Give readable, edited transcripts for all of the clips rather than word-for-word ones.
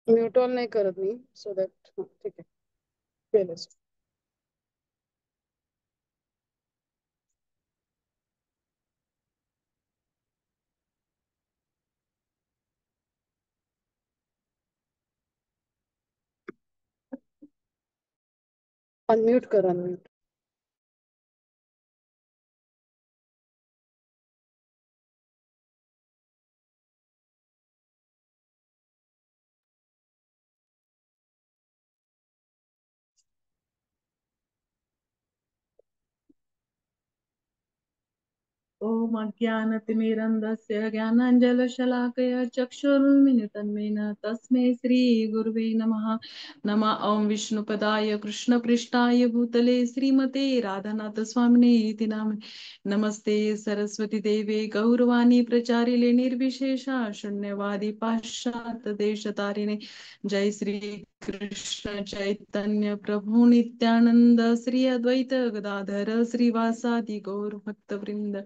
Mute on नाही करत मी, so that ठीक आहे. केलंच. अनम्यूट कर, अनम्यूट. ॐ अज्ञानतिमिरन्धस्य ज्ञानाञ्जनशलाकया चक्षुरुन्मिलितं येन तस्मै श्रीगुरुवे नमः। नमः ॐ विष्णुपदाय कृष्णपृष्ठाय भूतले श्रीमते राधानाथस्वामिने इति नामिने। नमस्ते सरस्वती देवे गौरवाणी प्रचारिणे निर्विशेषा शून्यवादी पाश्चात्य देशतारिणे। जय श्री कृष्ण चैतन्य प्रभु नित्यानंद श्री अद्वैत गदाधर श्रीवासादि गौर भक्त वृंद।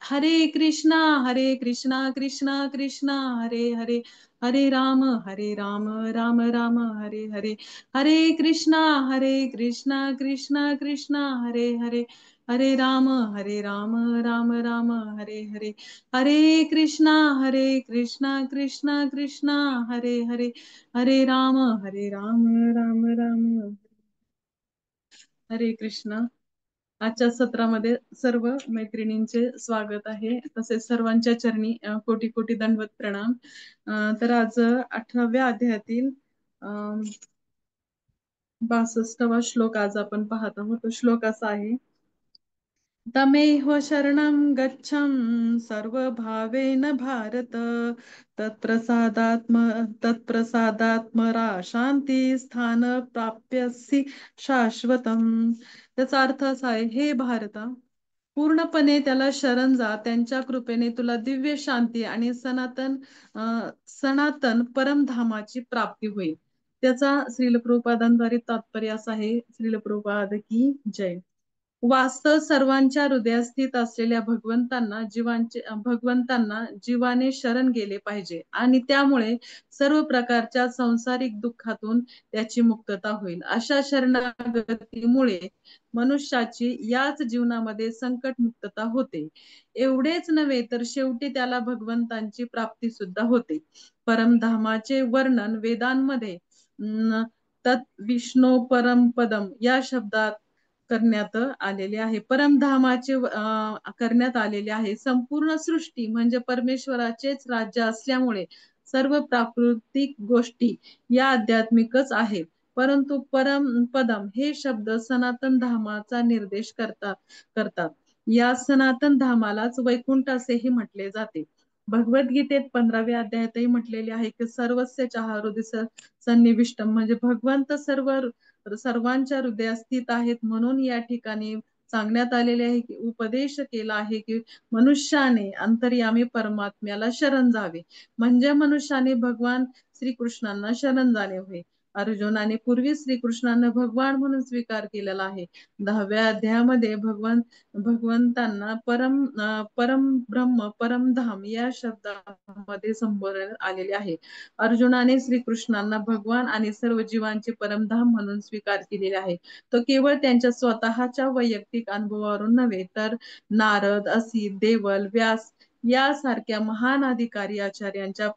हरे कृष्णा कृष्णा कृष्णा हरे हरे, हरे राम राम राम हरे हरे। हरे कृष्णा कृष्णा कृष्णा हरे हरे, हरे राम राम राम हरे हरे। हरे कृष्णा कृष्णा कृष्णा हरे हरे, हरे राम राम राम हरे कृष्ण। आजच्या सत्रामध्ये सर्व मैत्रिणींचे स्वागत आहे, तसेच सर्वांच्या चरणी कोटी कोटी दंडवत प्रणाम। तर आज 18व्या अध्यायातील 62वा श्लोक आज आपण पाहत आहोत। तो श्लोक असा आहे, तमेव शरणं गच्छं सर्वभावेन भारत, तत्प्रसादात्म तत्प्रसादात्मरा शांती स्थान प्राप्यसि शाश्वतम। त्याचा अर्थ असा आहे, हे भारता, पूर्णपणे त्याला शरण जा, त्यांच्या कृपेने तुला दिव्य शांती आणि सनातन परमधामाची प्राप्ती होईल। त्याचा श्रील प्रभुपादांद्वारे तात्पर्य असा आहे, श्रील प्रभुपाद की जय। वास्तव सर्वांच्या हृदयात स्थित असलेल्या भगवंतांना जीवाने शरण गेले पाहिजे आणि त्यामुळे सर्व प्रकारच्या सांसारिक दुःखातून त्याची मुक्तता होईल। अशा शरणागतीमुळे मनुष्याची याच जीवनामध्ये संकट मुक्तता होते। एवढेच नव्हे तर शेवटी त्याला भगवंतांची प्राप्ती सुद्धा होते। परमधामाचे वर्णन वेदांमध्ये तत् विष्णू परमपदम या शब्दात करण्यात आलेले आहे। परमधामाचे करण्यात आलेले आहे। संपूर्ण सृष्टी म्हणजे परमेश्वराचेच राज्य असल्यामुळे सर्व प्राकृतिक गोष्टी या आध्यात्मिकच आहेत, परंतु परमपदम हे शब्द सनातन धामाचा निर्देश करतात। या सनातन धामालाच वैकुंठ असेही म्हटले जाते। भगवद्गीतेत 15व्या अध्यायातही म्हटलेले आहे की सर्वस्य हृदय सन्निविष्टम, म्हणजे भगवंत सर्वांच्या हृदयात स्थित आहेत। म्हणून या ठिकाणी सांगण्यात आलेले आहे की उपदेश केला आहे की मनुष्याने अंतर्यामी परमात्म्याला शरण जावे, म्हणजे मनुष्याने भगवान श्रीकृष्णांना शरण जाणे होय। अर्जुनाने पूर्वी श्रीकृष्णांना भगवान म्हणून स्वीकार केलेला आहे। 10व्या अध्यायामध्ये भगवंतांना परम ब्रह्म परमधाम या शब्दामध्ये संबोधण्यात आलेले आहे। अर्जुनाने श्रीकृष्णांना भगवान आणि सर्व जीवांचे परमधाम म्हणून स्वीकार केलेले आहे। तो केवळ त्यांच्या स्वतःच्या वैयक्तिक अनुभवावरून नव्हे तर नारद, असित, देवल, व्यास यासारख्या महान अधिकारी आचार्यांच्या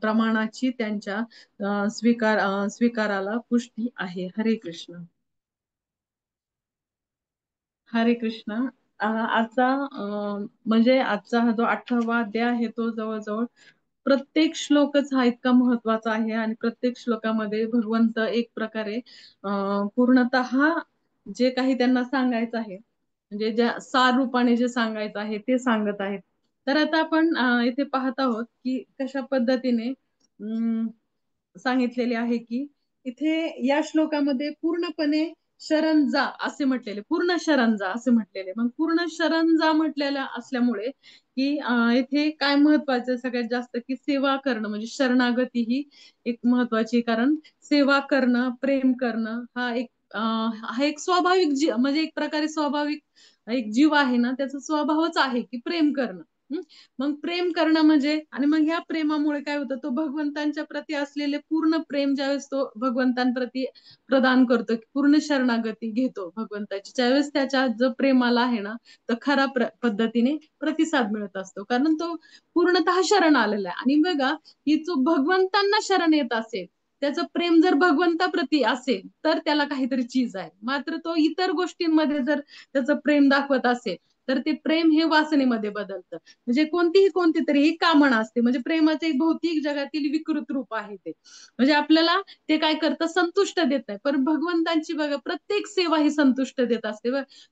प्रमाणाची त्यांच्या स्वीकाराला पुष्टी आहे। हरे कृष्ण। हरे कृष्ण। आजचा म्हणजे आजचा हा जो 18वा अध्याय आहे तो जवळजवळ प्रत्येक श्लोकच हा इतका महत्वाचा आहे आणि प्रत्येक श्लोकामध्ये भगवंत एक प्रकारे पूर्णतः जे काही त्यांना सांगायचं आहे, म्हणजे ज्या सार रूपाने जे सांगायचं आहे ते सांगत आहेत। तर आता आपण इथे पाहत आहोत की कशा पद्धतीने सांगितलेले आहे की इथे या श्लोकामध्ये पूर्णपणे शरण जा असे म्हटलेले, पूर्ण शरण जा असे म्हटलेले। मग पूर्ण शरण जा म्हटलेलं असल्यामुळे की इथे काय महत्वाचं सगळ्यात जास्त की सेवा करणं, म्हणजे शरणागती ही एक महत्वाची, कारण सेवा करणं, प्रेम करणं हा एक स्वाभाविक म्हणजे एक प्रकारे स्वाभाविक एक जीव आहे ना, त्याचा स्वभावच आहे की प्रेम करणं। मग प्रेम करणं म्हणजे, आणि मग ह्या प्रेमामुळे काय होतं, तो भगवंतांच्या प्रती असलेले पूर्ण प्रेम ज्यावेळेस तो भगवंतांप्रती प्रदान करतो, पूर्ण शरणागती घेतो भगवंताची, त्यावेळेस त्याच्या जो प्रेमाला आहे ना, तर खरा पद्धतीने प्रतिसाद मिळत असतो, कारण तो पूर्णतः शरण आलेला आहे. आणि बघा, की जो भगवंतांना शरण येत असेल, त्याचं प्रेम जर भगवंताप्रती असेल तर त्याला काहीतरी चीज आहे. मात्र तो इतर गोष्टींमध्ये जर त्याचं प्रेम दाखवत असेल तर ते प्रेम हे वासनेमध्ये बदलतं. म्हणजे कोणती तरी ही कामना असते. म्हणजे प्रेमाचे एक भौतिक जगातील विकृत रूप आहे ते. म्हणजे आपल्याला ते काय करतं, संतुष्ट देत नाही. पण भगवंतांची बघा प्रत्येक सेवा ही संतुष्ट देत असते.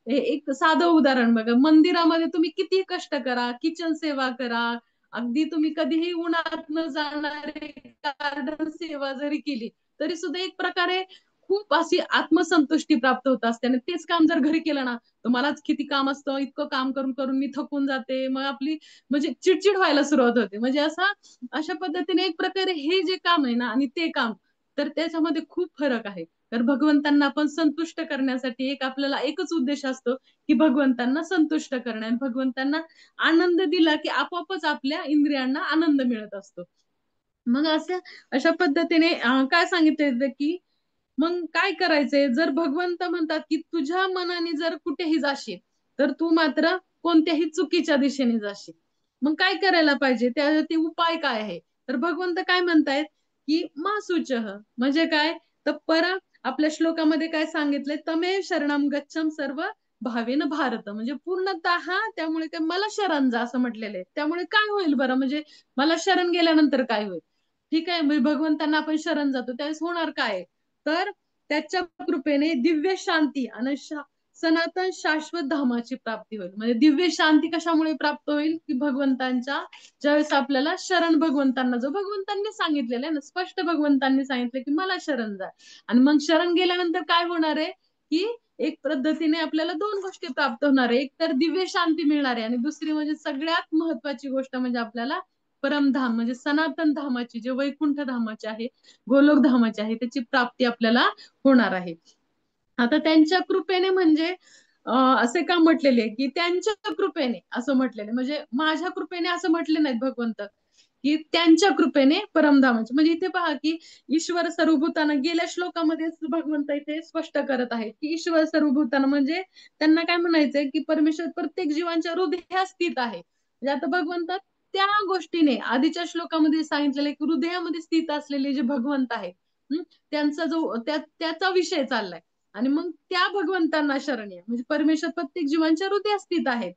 एक साधं उदाहरण बघा, मंदिरामध्ये तुम्ही किती कष्ट करा, किचन सेवा करा, अगदी तुम्ही कधीही उन्हात न जाणारे गार्डन सेवा जरी केली तरी सुद्धा एक प्रकारे खूप अशी आत्मसंतुष्टी प्राप्त होत असते. आणि तेच काम जर घरी केलं ना, तर मलाच किती काम असतं, इतकं काम करून करून मी थकून जाते, मग आपली म्हणजे चिडचिड व्हायला सुरुवात होते. म्हणजे अशा पद्धतीने एक प्रकारे हे जे काम आहे ना आणि ते काम, तर त्याच्यामध्ये खूप फरक आहे. तर भगवंतांना आपण संतुष्ट करण्यासाठी आपल्याला एकच उद्देश असतो, की भगवंतांना संतुष्ट करणे. आणि भगवंतांना आनंद दिला की आपोआपच आपल्या इंद्रियांना आनंद मिळत असतो. मग अशा पद्धतीने काय सांगितलं की मग काय करायचंय, जर भगवंत म्हणतात की तुझ्या मनाने जर कुठेही जाशील तर तू मात्र कोणत्याही चुकीच्या दिशेने जाशील. मग काय करायला पाहिजे, त्यासाठी उपाय काय आहे, तर भगवंत काय म्हणतायत की मा शुचः, म्हणजे काय, तर आपल्या श्लोकामध्ये काय सांगितलंय, तमे शरणम गच्छम सर्व भावेन भारत, म्हणजे पूर्णतः त्यामुळे काय मला शरण जा असं म्हटलेलं आहे. त्यामुळे काय होईल बरं, म्हणजे मला शरण गेल्यानंतर काय होईल, ठीक आहे, म्हणजे भगवंतांना आपण शरण जातो त्यावेळेस होणार काय, तर त्याच्या कृपेने दिव्य शांती आणि सनातन शाश्वत धामाची प्राप्ती होईल. म्हणजे दिव्य शांती कशामुळे प्राप्त होईल, की भगवंतांच्या ज्यावेळेस आपल्याला शरण, भगवंतांना जो भगवंतांनी सांगितलेलं आहे ना, स्पष्ट भगवंतांनी सांगितलं की मला शरण जा. आणि मग शरण गेल्यानंतर काय होणार आहे, की एक पद्धतीने आपल्याला दोन गोष्टी प्राप्त होणार आहे, एक तर दिव्य शांती मिळणार आहे आणि दुसरी म्हणजे सगळ्यात महत्वाची गोष्ट म्हणजे आपल्याला परमधाम म्हणजे सनातन धामाची, जे वैकुंठ धामाचे आहे, गोलोक धामाचे आहे, त्याची प्राप्ती आपल्याला होणार आहे. आता त्यांच्या कृपेने म्हणजे असे का म्हटलेले की त्यांच्या कृपेने असं म्हटलेले, म्हणजे माझ्या कृपेने असं म्हटले नाहीत भगवंत, की त्यांच्या कृपेने परमधामाचे. म्हणजे इथे पहा की ईश्वर सर्वभूताना, गेल्या श्लोकामध्ये भगवंत इथे स्पष्ट करत आहेत की ईश्वर सर्वभूताना म्हणजे त्यांना काय म्हणायचंय, की परमेश्वर प्रत्येक जीवांच्या हृदयात स्थित आहे. म्हणजे आता भगवंत त्या गोष्टीने आधीच्या श्लोकामध्ये सांगितलेलं की हृदयामध्ये स्थित असलेले जे भगवंत आहेत, त्यांचा त्याचा विषय चाललाय. आणि मग त्या भगवंतांना शरण आहे, म्हणजे परमेश्वर प्रत्येक जीवांच्या हृदयात स्थित आहेत.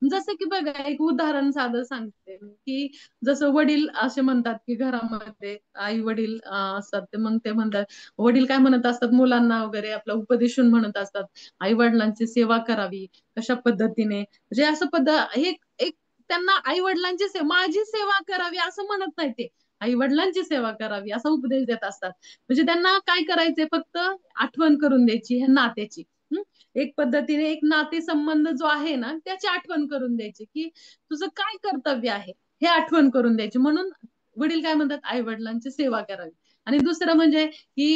जसं की बघा, एक उदाहरण साधं सांगते की जसं वडील असे म्हणतात की घरामध्ये आई वडील असतात, ते मग ते म्हणतात, वडील काय म्हणत असतात मुलांना वगैरे, आपला उपदेशून म्हणत असतात, आई वडिलांची सेवा करावी कशा पद्धतीने, म्हणजे असं एक एक त्यांना आई वडिलांची माझी सेवा करावी असं म्हणत नाही, ते आई वडिलांची सेवा करावी असा उपदेश देत असतात. म्हणजे त्यांना काय करायचंय, फक्त आठवण करून द्यायची ह्या नात्याची. एक पद्धतीने एक नाते संबंध जो आहे ना, त्याची आठवण करून द्यायची, की तुझं काय कर्तव्य आहे हे आठवण करून द्यायची. म्हणून वडील काय म्हणतात, आई वडिलांची सेवा करावी. आणि दुसरं म्हणजे की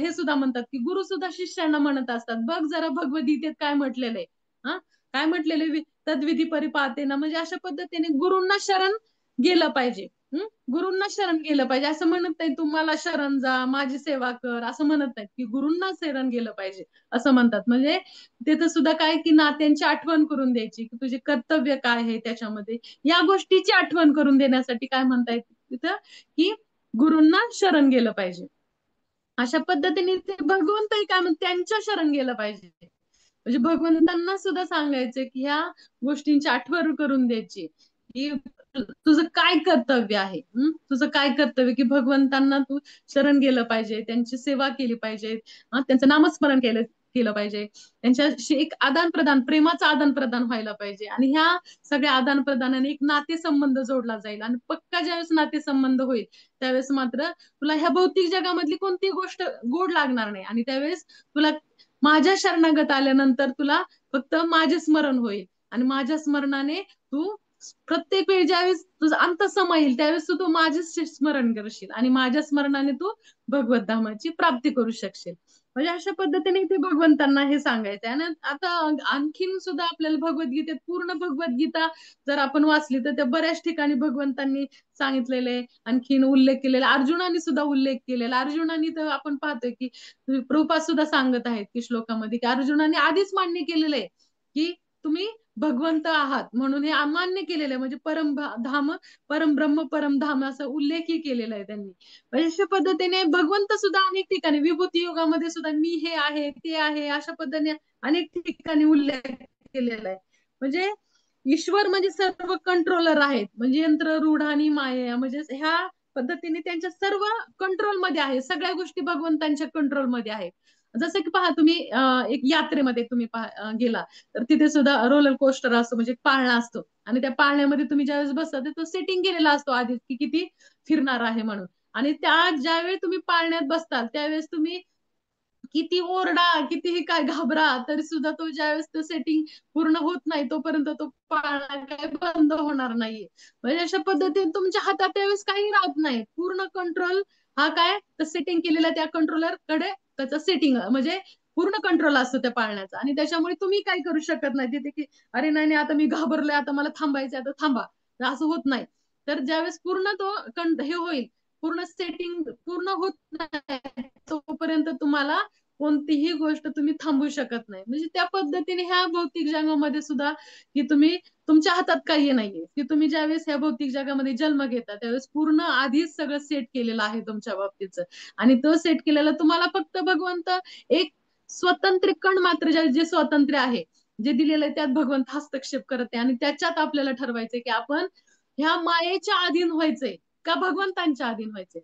हे सुद्धा म्हणतात की गुरु सुद्धा शिष्यांना म्हणत असतात, बघ जरा भगवद्गीतेत काय म्हटलेलं आहे, हा काय म्हटलेलं, तद्विधी परिपातेना, म्हणजे अशा पद्धतीने गुरूंना शरण गेलं पाहिजे. गुरूंना शरण गेलं पाहिजे, असं म्हणत नाही तुम्हाला शरण जा माझी सेवा कर असं म्हणत नाहीत, की गुरूंना शरण गेलं पाहिजे असं म्हणतात. म्हणजे तिथं सुद्धा काय, की नात्यांची आठवण करून द्यायची, की तुझे कर्तव्य काय आहे त्याच्यामध्ये, या गोष्टीची आठवण करून देण्यासाठी काय म्हणतायत तिथं, की गुरूंना शरण गेलं पाहिजे. अशा पद्धतीने ते भगवंतही काय म्हणतात, त्यांच्या शरण गेलं पाहिजे. म्हणजे भगवंतांना सुद्धा सांगायचं की ह्या गोष्टींची आठवण करून द्यायची, की तुझं काय कर्तव्य आहे, तुझं काय कर्तव्य, की भगवंतांना तू शरण गेलं पाहिजे, त्यांची सेवा केली पाहिजे, त्यांचं नामस्मरण केलं केलं पाहिजे, त्यांच्याशी एक आदान प्रदान, प्रेमाचं आदान प्रदान व्हायला पाहिजे. आणि ह्या सगळ्या आदान प्रदानाने एक नातेसंबंध जोडला जाईल. आणि पक्का ज्यावेळेस नातेसंबंध होईल त्यावेळेस मात्र तुला ह्या भौतिक जगामधली कोणतीही गोष्ट गोड लागणार नाही. आणि त्यावेळेस तुला माझ्या शरणागत आल्यानंतर तुला फक्त माझे स्मरण होईल. आणि माझ्या स्मरणाने तू प्रत्येक वेळी ज्यावेळेस तुझा अंत समय येईल त्यावेळेस तू माझे स्मरण करशील आणि माझ्या स्मरणाने तू भगवत धामाची प्राप्ती करू शकशील. म्हणजे अशा पद्धतीने ते भगवंतांना हे सांगायचंय. आणि आता आणखीन सुद्धा आपल्याला भगवद्गीतेत, पूर्ण भगवद्गीता जर आपण वाचली तर त्या बऱ्याच ठिकाणी भगवंतांनी सांगितलेले, आणखीन उल्लेख केलेला, अर्जुनाने सुद्धा उल्लेख केलेला. अर्जुनाने तर आपण पाहतोय की प्रभुपाद सुद्धा सांगत आहेत की श्लोकामध्ये, की अर्जुनाने आधीच मान्य केलेलं आहे की तुम्ही भगवंत आहात, म्हणून हे मान्य केलेलं आहे. म्हणजे धाम, परम ब्रह्म, परम धाम असा उल्लेखही केलेला आहे त्यांनी. अशा पद्धतीने भगवंत सुद्धा अनेक ठिकाणी, विभूती युगामध्ये सुद्धा मी हे आहे, ते आहे, अशा पद्धतीने अनेक ठिकाणी उल्लेख केलेला आहे. म्हणजे ईश्वर म्हणजे सर्व कंट्रोलर आहेत, म्हणजे यंत्ररूढ आणि माया, म्हणजे ह्या पद्धतीने त्यांच्या सर्व कंट्रोल मध्ये आहे. सगळ्या गोष्टी भगवंतांच्या कंट्रोल मध्ये आहेत. जसं की पहा तुम्ही, एक यात्रेमध्ये तुम्ही गेला तर तिथे सुद्धा रोलर कोस्टर असतो, म्हणजे पाळणा असतो. आणि त्या पाळण्यामध्ये तुम्ही ज्यावेळेस बसता तो सेटिंग केलेला असतो आधीच, की किती फिरणार आहे म्हणून. आणि त्या ज्यावेळी तुम्ही पाळण्यात बसताल त्यावेळेस तुम्ही किती ओरडा, कितीही काय घाबरा, तरी सुद्धा तो ज्यावेळेस तो सेटिंग पूर्ण होत नाही तोपर्यंत तो पाळणा काय बंद होणार नाहीये. म्हणजे अशा पद्धतीने तुमच्या हातात त्यावेळेस काही राहत नाही. पूर्ण कंट्रोल हा काय, तर सेटिंग केलेला त्या कंट्रोलर कडे त्याचा सेटिंग, म्हणजे पूर्ण कंट्रोल असतो त्या पाळण्याचा. आणि त्याच्यामुळे तुम्ही काय करू शकत नाही तिथे, की अरे नाही नाही आता मी घाबरलोय, आता मला थांबायचं, आता थांबा, असं होत नाही. तर ज्यावेळेस पूर्ण तो हे होईल, पूर्ण सेटिंग पूर्ण होत नाही तोपर्यंत तुम्हाला कोणतीही गोष्ट तुम्ही थांबवू शकत नाही. म्हणजे त्या पद्धतीने ह्या भौतिक जगामध्ये सुद्धा, की तुम्ही, तुमच्या हातात काही नाहीये, की तुम्ही ज्यावेळेस ह्या भौतिक जगामध्ये जन्म घेता त्यावेळेस पूर्ण आधीच सगळं सेट केलेलं आहे तुमच्या बाबतीचं. आणि तो सेट केलेला तुम्हाला फक्त भगवंत एक स्वतंत्र कण मात्र, जे स्वातंत्र्य आहे जे दिलेलं आहे त्यात भगवंत हस्तक्षेप करत आहे. आणि त्याच्यात आपल्याला ठरवायचंय की आपण ह्या मायेच्या अधीन व्हायचंय का भगवंतांच्या अधीन व्हायचंय,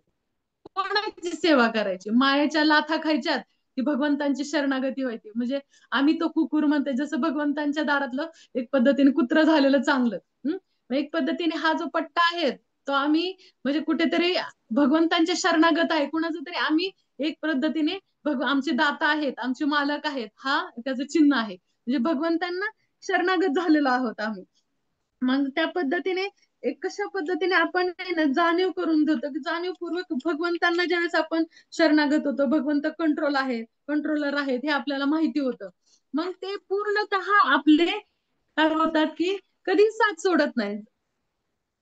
कोणाची सेवा करायची. मायेच्या लाथा खायच्यात की भगवंतांची शरणागती व्हायची. म्हणजे आम्ही तो कुकुर म्हणतोय, जसं भगवंतांच्या दारातलं एक पद्धतीने कुत्र झालेलं चांगलं. एक पद्धतीने हा जो पट्टा आहे तो आम्ही, म्हणजे कुठेतरी भगवंतांच्या शरणागत आहे कुणाचं तरी आम्ही, एक पद्धतीने आमचे दाता आहेत, आमचे मालक आहेत, हा त्याचं चिन्ह आहे. म्हणजे भगवंतांना शरणागत झालेलो आहोत आम्ही. मग त्या पद्धतीने एक कशा पद्धतीने आपण जाणीव करून देतो, की जाणीवपूर्वक भगवंतांना ज्यावेळेस आपण शरणागत होतो, भगवंत कंट्रोल आहे, कंट्रोलर आहेत हे आपल्याला माहिती होतं. मग ते पूर्णतः आपले काय होतात, की कधी साथ सोडत नाही,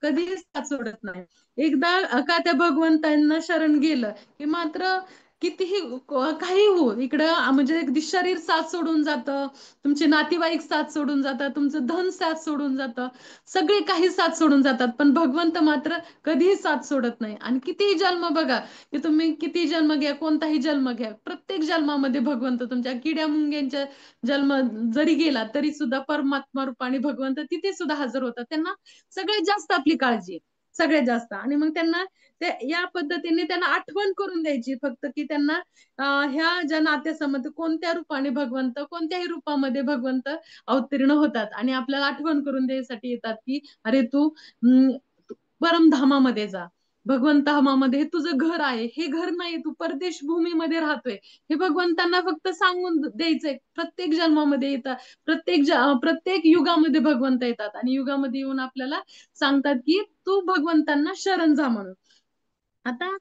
कधीच साथ सोडत नाही. एकदा का त्या भगवंतांना शरण गेलं की मात्र कितीही काही हो इकडं, म्हणजे अगदी शरीर साथ सोडून जातं, तुमचे नातेवाईक साथ सोडून जातात, तुमचं धन साथ सोडून जातं, सगळे काही साथ सोडून जातात, पण भगवंत मात्र कधीही साथ सोडत नाही. आणि कितीही जन्म बघा, की तुम्ही किती जन्म घ्या, कोणताही जन्म घ्या, प्रत्येक जन्मामध्ये भगवंत तुमच्या किड्या मुंग्यांच्या जन्म जरी गेला तरी सुद्धा परमात्मा रूपाने भगवंत तिथे सुद्धा हजर होतात. त्यांना सगळ्यात जास्त आपली काळजी आहे, सगळ्यात जास्त. आणि मग त्यांना ते या पद्धतीने त्यांना आठवण करून द्यायची फक्त, की त्यांना ह्या ज्या नात्यासंबंध कोणत्या रूपाने भगवंत, कोणत्याही रूपामध्ये भगवंत अवतीर्ण होतात आणि आपल्याला आठवण करून द्यायसाठी येतात, की अरे तू परमधामामध्ये जा, भगवंत धामामध्ये हे तुझं घर आहे, हे घर नाही तू परदेश भूमीमध्ये राहतोय, हे भगवंतांना फक्त सांगून द्यायचंय. प्रत्येक जन्मामध्ये येतात, प्रत्येक युगामध्ये भगवंत येतात आणि युगामध्ये येऊन आपल्याला सांगतात की तू भगवंतांना शरण जा म्हणून. आता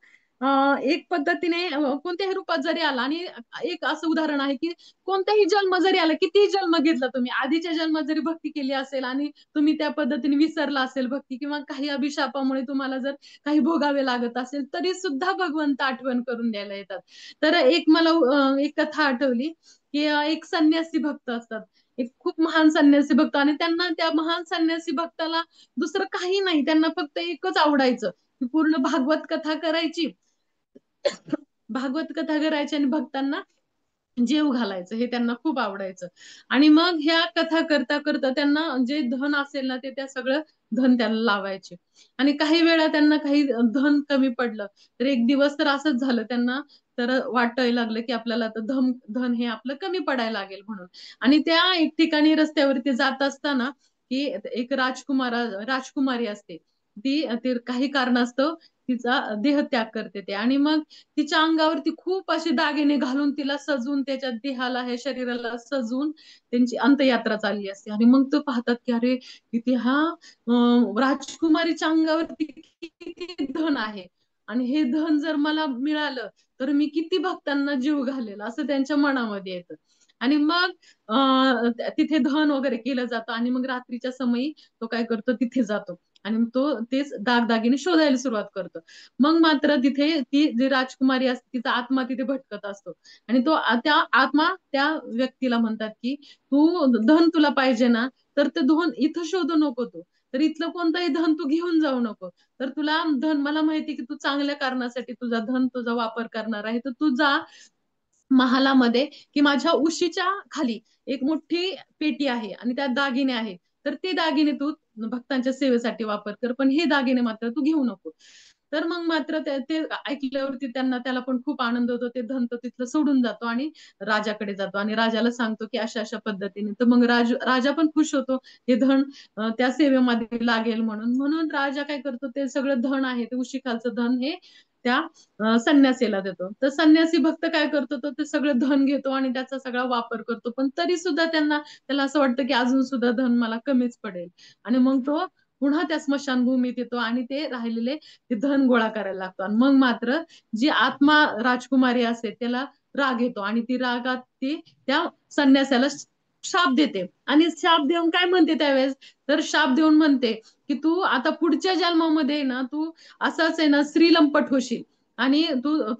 एक पद्धतीने कोणत्याही रूपात जरी आला, आणि एक असं उदाहरण आहे की कोणताही जन्म जरी आला, किती जन्म घेतला तुम्ही, आधीच्या जन्मात जरी भक्ती केली असेल आणि तुम्ही त्या पद्धतीने विसरला असेल भक्ती, किंवा काही अभिशापामुळे तुम्हाला जर काही भोगावे लागत असेल तरी सुद्धा भगवंत आठवण करून द्यायला येतात. तर एक मला एक कथा आठवली, की एक संन्यासी भक्त असतात, एक खूप महान संन्यासी भक्त, आणि त्यांना त्या महान संन्यासी भक्ताला दुसरं काही नाही, त्यांना फक्त एकच आवडायचं, की पूर्ण भागवत कथा करायची, भागवत कथा करायची आणि भक्तांना जेव घालायचं, हे त्यांना खूप आवडायचं. आणि मग ह्या कथा करता करता त्यांना जे धन असेल ना ते त्या सगळं धन त्याला लावायचे. आणि काही वेळा त्यांना काही धन कमी पडलं, तर एक दिवस तर असंच झालं त्यांना, तर वाटायला लागलं की आपल्याला आता धन हे आपलं कमी पडायला लागेल म्हणून. आणि त्या एक ठिकाणी रस्त्यावरती जात असताना, की एक राजकुमारी असते, ती काही कारणास्तव तिचा देहत्याग करते ते. आणि मग तिच्या अंगावरती खूप असे दागिने घालून तिला सजून, त्याच्या देहाला, हे शरीराला सजून त्यांची अंत्ययात्रा चालली असते. आणि मग तो पाहतात की अरे इथे हा राजकुमारीच्या अंगावरती किती धन आहे, आणि हे धन जर मला मिळालं तर मी किती भक्तांना जीव घालेल असं त्यांच्या मनामध्ये येतं. आणि मग तिथे धन वगैरे केलं जातं आणि मग रात्रीच्या समयी तो काय करतो, तिथे जातो आणि तो तेच दागदागिने शोधायला सुरुवात करतो. मग मात्र तिथे ती जी राजकुमारी असते तिचा आत्मा तिथे भटकत असतो आणि तो त्या आत्मा त्या व्यक्तीला म्हणतात की तू धन तुला पाहिजे ना, तर ते धन इथं शोधू नको तू, तर इथलं कोणतंही धन तू घेऊन जाऊ नको. तर तुला धन, मला माहिती की तू चांगल्या कारणासाठी तुझा वापर करणार आहे, तर तू जा महालामध्ये, की माझ्या उशीच्या खाली एक मोठी पेटी आहे आणि त्यात दागिने आहे, तर ते दागिने तू भक्तांच्या सेवेसाठी वापर कर, पण हे दागिने मात्र तू घेऊ नको. तर मग मात्र ते ऐकल्यावरती त्याला पण खूप आनंद होतो. ते धन तो तिथलं सोडून जातो आणि राजाकडे जातो आणि राजाला सांगतो की अशा अशा पद्धतीने. तर मग राजा पण खुश होतो, हे धन त्या सेवेमध्ये लागेल म्हणून. म्हणून राजा काय करतो, ते सगळं धन आहे, ते उशीखालचं धन हे त्या संन्यासीला देतो. तर संन्यासी भक्त काय करतो, तो ते सगळं धन घेतो आणि त्याचा सगळा वापर करतो, पण तरी सुद्धा त्याला असं वाटतं की अजून सुद्धा धन मला कमीच पडेल. आणि मग तो पुन्हा त्या स्मशानभूमीत येतो आणि ते राहिलेले ते धन गोळा करायला लागतो. आणि मग मात्र जी आत्मा राजकुमारी असते त्याला राग येतो आणि ती रागात ती त्या संन्यासाला शाप देते. आणि शाप देऊन काय म्हणते त्यावेळेस, तर शाप देऊन म्हणते की तू आता पुढच्या जन्मामध्ये ना तू असाच आहे ना श्रीलंपट होशील आणि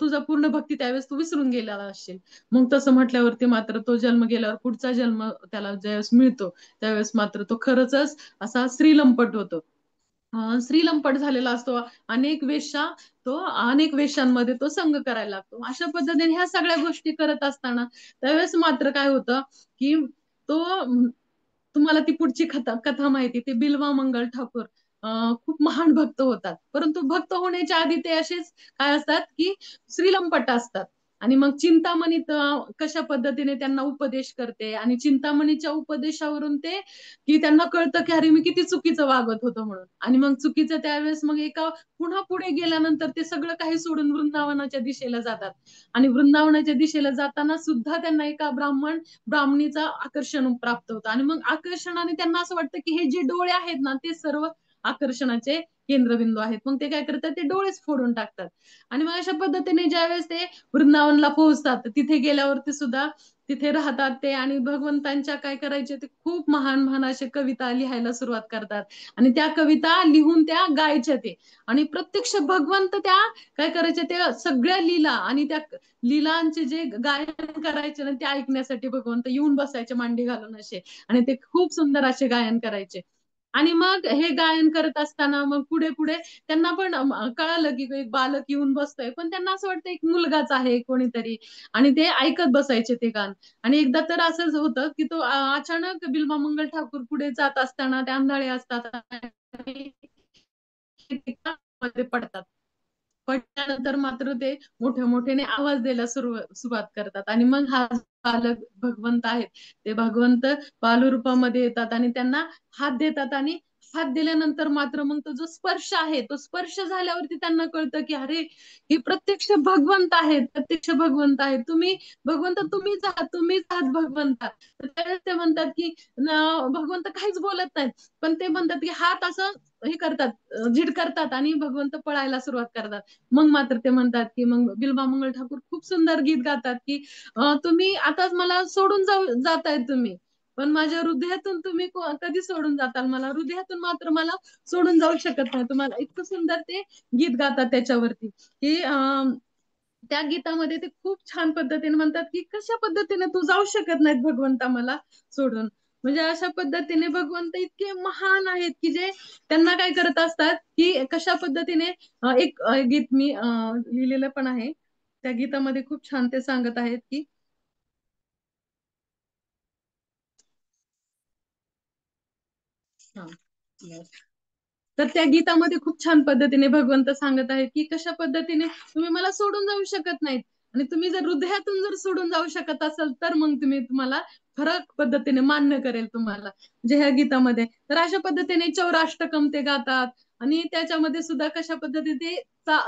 तुझा पूर्ण भक्ती त्यावेळेस तू विसरून गेलेला असशील. मग तसं म्हटल्यावरती मात्र तो जन्म गेल्यावर पुढचा जन्म त्याला ज्यावेळेस मिळतो त्यावेळेस मात्र तो खरंच असा श्रीलंपट होतो. श्रीलंपट झालेला असतो. अनेक वेशांमध्ये तो संग करायला लागतो. अशा पद्धतीने ह्या सगळ्या गोष्टी करत असताना त्यावेळेस मात्र काय होतं की तो तुम्हाला ती पुढची कथा कथा माहिती, ते बिल्वा मंगल ठाकूर खूप महान भक्त होतात, परंतु भक्त होण्याच्या आधी ते असेच काय असतात की श्रीलंपट असतात. आणि मग चिंतामणी कशा पद्धतीने त्यांना उपदेश करते आणि चिंतामणीच्या उपदेशावरून ते की त्यांना कळतं की अरे मी किती चुकीचं वागत होतो म्हणून. आणि मग चुकीचं त्यावेळेस मग पुन्हा पुढे गेल्यानंतर ते सगळं काही सोडून वृंदावनाच्या दिशेला जातात. आणि वृंदावनाच्या दिशेला जाताना सुद्धा त्यांना एका ब्राह्मणीचा आकर्षण प्राप्त होतं. आणि मग आकर्षणाने त्यांना असं वाटतं की हे जे डोळे आहेत ना ते सर्व आकर्षणाचे केंद्रबिंदू आहेत. मग ते काय करतात, ते डोळेच फोडून टाकतात. आणि मग अशा पद्धतीने ज्यावेळेस ते वृंदावनला पोहोचतात, तिथे गेल्यावरती सुद्धा तिथे राहतात ते आणि भगवंतांच्या काय करायचे, ते खूप महान महान असे कविता लिहायला सुरुवात करतात आणि त्या कविता लिहून त्या गायच्या ते. आणि प्रत्यक्ष भगवंत त्या काय करायचे, ते सगळ्या लीला आणि त्या लीलांचे जे गायन करायचे ना ते ऐकण्यासाठी भगवंत येऊन बसायचे मांडी घालून असे. आणि ते खूप सुंदर असे गायन करायचे. आणि मग हे गायन करत असताना मग पुढे पुढे त्यांना पण कळालं की एक बालक येऊन बसतोय, पण त्यांना असं वाटतं एक मुलगाच आहे कोणीतरी. आणि ते ऐकत बसायचे ते गाणं. आणि एकदा तर असंच होतं की तो अचानक बिल्वा मंगल ठाकूर पुढे जात असताना ते आंधळे असतात आणि मध्ये पडतात. पडल्यानंतर मात्र ते मोठ्या मोठ्याने आवाज द्यायला सुरुवात करतात. आणि मग हा बालक भगवंत आहेत, ते भगवंत बालरूपामध्ये येतात आणि त्यांना हात देतात. आणि हात दिल्यानंतर मात्र मग तो जो स्पर्श आहे, तो स्पर्श झाल्यावरती त्यांना कळतं की अरे हे प्रत्यक्ष भगवंत आहेत, प्रत्यक्ष भगवंत आहेत. भगवंत तुम्हीच आहात भगवंत. तर त्यावेळेस ते म्हणतात की भगवंत काहीच बोलत नाहीत, पण ते म्हणतात की हात असं हे करतात, झिडकारतात आणि भगवंत पळायला सुरुवात करतात. मग मात्र ते म्हणतात की मग बिल्वा मंगल ठाकूर खूप सुंदर गीत गातात की तुम्ही आता मला सोडून जाताय तुम्ही, पण माझ्या हृदयातून तुम्ही कधी सोडून जाताल मला, हृदयातून मात्र मला सोडून जाऊ शकत नाही. तुम्हाला इतकं सुंदर ते गीत गातात त्याच्यावरती की त्या गीतामध्ये ते खूप छान पद्धतीने म्हणतात की कशा पद्धतीने तू जाऊ शकत नाहीत भगवंता मला सोडून. म्हणजे अशा पद्धतीने भगवंत इतके महान आहेत की जे त्यांना काय करत असतात की कशा पद्धतीने एक गीत मी लिहिलेलं पण आहे. त्या गीतामध्ये खूप छान ते सांगत आहेत की हा, yes. तर त्या गीतामध्ये खूप छान पद्धतीने भगवंत सांगत आहेत की कशा पद्धतीने तुम्ही मला सोडून जाऊ शकत नाहीत. आणि तुम्ही जर हृदयातून जर सोडून जाऊ शकत असाल तर मग तुम्हाला खरं पद्धतीने मान्य करेल तुम्हाला, जे ह्या गीतामध्ये. तर अशा पद्धतीने चौराष्टकम ते गातात. आणि त्याच्यामध्ये सुद्धा कशा पद्धतीने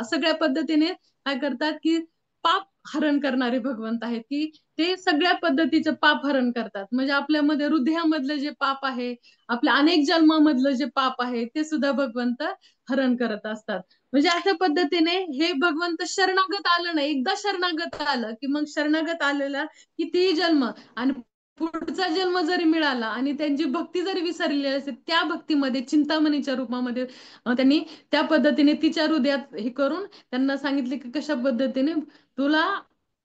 सगळ्या पद्धतीने काय करतात की पाप हरण करणारे भगवंत आहेत, की ते सगळ्या पद्धतीचं पाप हरण करतात. म्हणजे आपल्यामध्ये हृदयामधलं जे पाप आहे, आपल्या अनेक जन्मामधलं जे पाप आहे, ते सुद्धा भगवंत हरण करत असतात. म्हणजे अशा पद्धतीने हे भगवंत शरणागत आलं नाही, एकदा शरणागत आलं की मग शरणागत आलेला कितीही जन्म आणि पुढचा जन्म जरी मिळाला आणि त्यांची भक्ती जरी विसरलेली असेल, त्या भक्तीमध्ये चिंतामणीच्या रूपामध्ये त्यांनी त्या पद्धतीने तिच्या हृदयात हे करून त्यांना सांगितले की कशा पद्धतीने तुला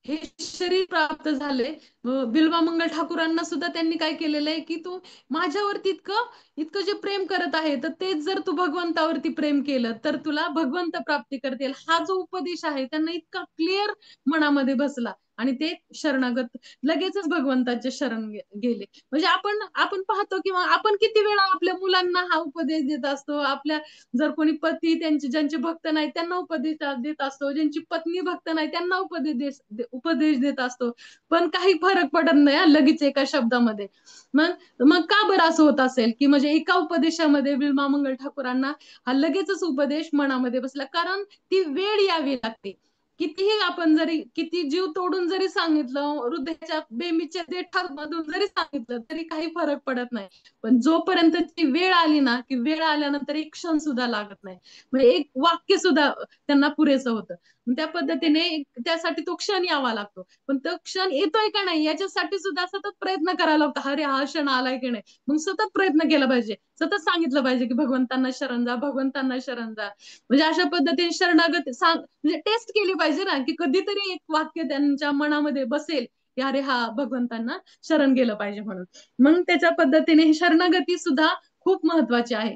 हे शरीर प्राप्त झाले. बिल्वामंगल ठाकूरांना सुद्धा त्यांनी काय केलेलं आहे की तू माझ्यावरती इतकं इतकं जे प्रेम करत आहे, तर तेच जर तू भगवंतावरती प्रेम केलं तर तुला भगवंत प्राप्ती करतील. हा जो उपदेश आहे त्यांना इतका क्लिअर मनामध्ये बसला आणि ते शरणागत लगेचच भगवंताचे शरण गेले. म्हणजे आपण पाहतो किंवा आपण किती वेळा आपल्या मुलांना हा उपदेश देत असतो. आपल्या जर कोणी पती त्यांचे ज्यांचे भक्त नाही त्यांना उपदेश देत असतो, ज्यांची पत्नी भक्त नाही त्यांना उपदेश देत असतो, पण काही फरक पडत नाही लगेच एका शब्दामध्ये. मग मग का बरं असं होत असेल की म्हणजे एका उपदेशामध्ये बिल्वामंगल ठाकूरांना हा लगेचच उपदेश मनामध्ये बसला? कारण ती वेळ यावी लागते. कितीही आपण जरी किती जीव तोडून जरी सांगितलं, हृदयाच्या बेमिच्या देठामधून जरी सांगितलं तरी काही फरक पडत नाही. पण जोपर्यंत ती वेळ आली ना, की वेळ आल्यानंतर एक क्षण सुद्धा लागत नाही, म्हणजे एक वाक्य सुद्धा त्यांना पुरेसं होतं. त्या पद्धतीने त्यासाठी तो क्षण यावा लागतो. पण तो क्षण येतोय का नाही याच्यासाठी सुद्धा सतत प्रयत्न करायला लागतो. अरे हा क्षण आलाय की नाही, मग सतत प्रयत्न केला पाहिजे, सतत सांगितलं पाहिजे की भगवंतांना शरण जा, भगवंतांना शरण जा. म्हणजे अशा पद्धतीने शरणागत म्हणजे टेस्ट केली पाहिजे ना, की कधीतरी एक वाक्य त्यांच्या मनामध्ये बसेल की अरे हा भगवंतांना शरण गेलं पाहिजे म्हणून. मग त्याच्या पद्धतीने ही शरणागती सुद्धा खूप महत्वाची आहे.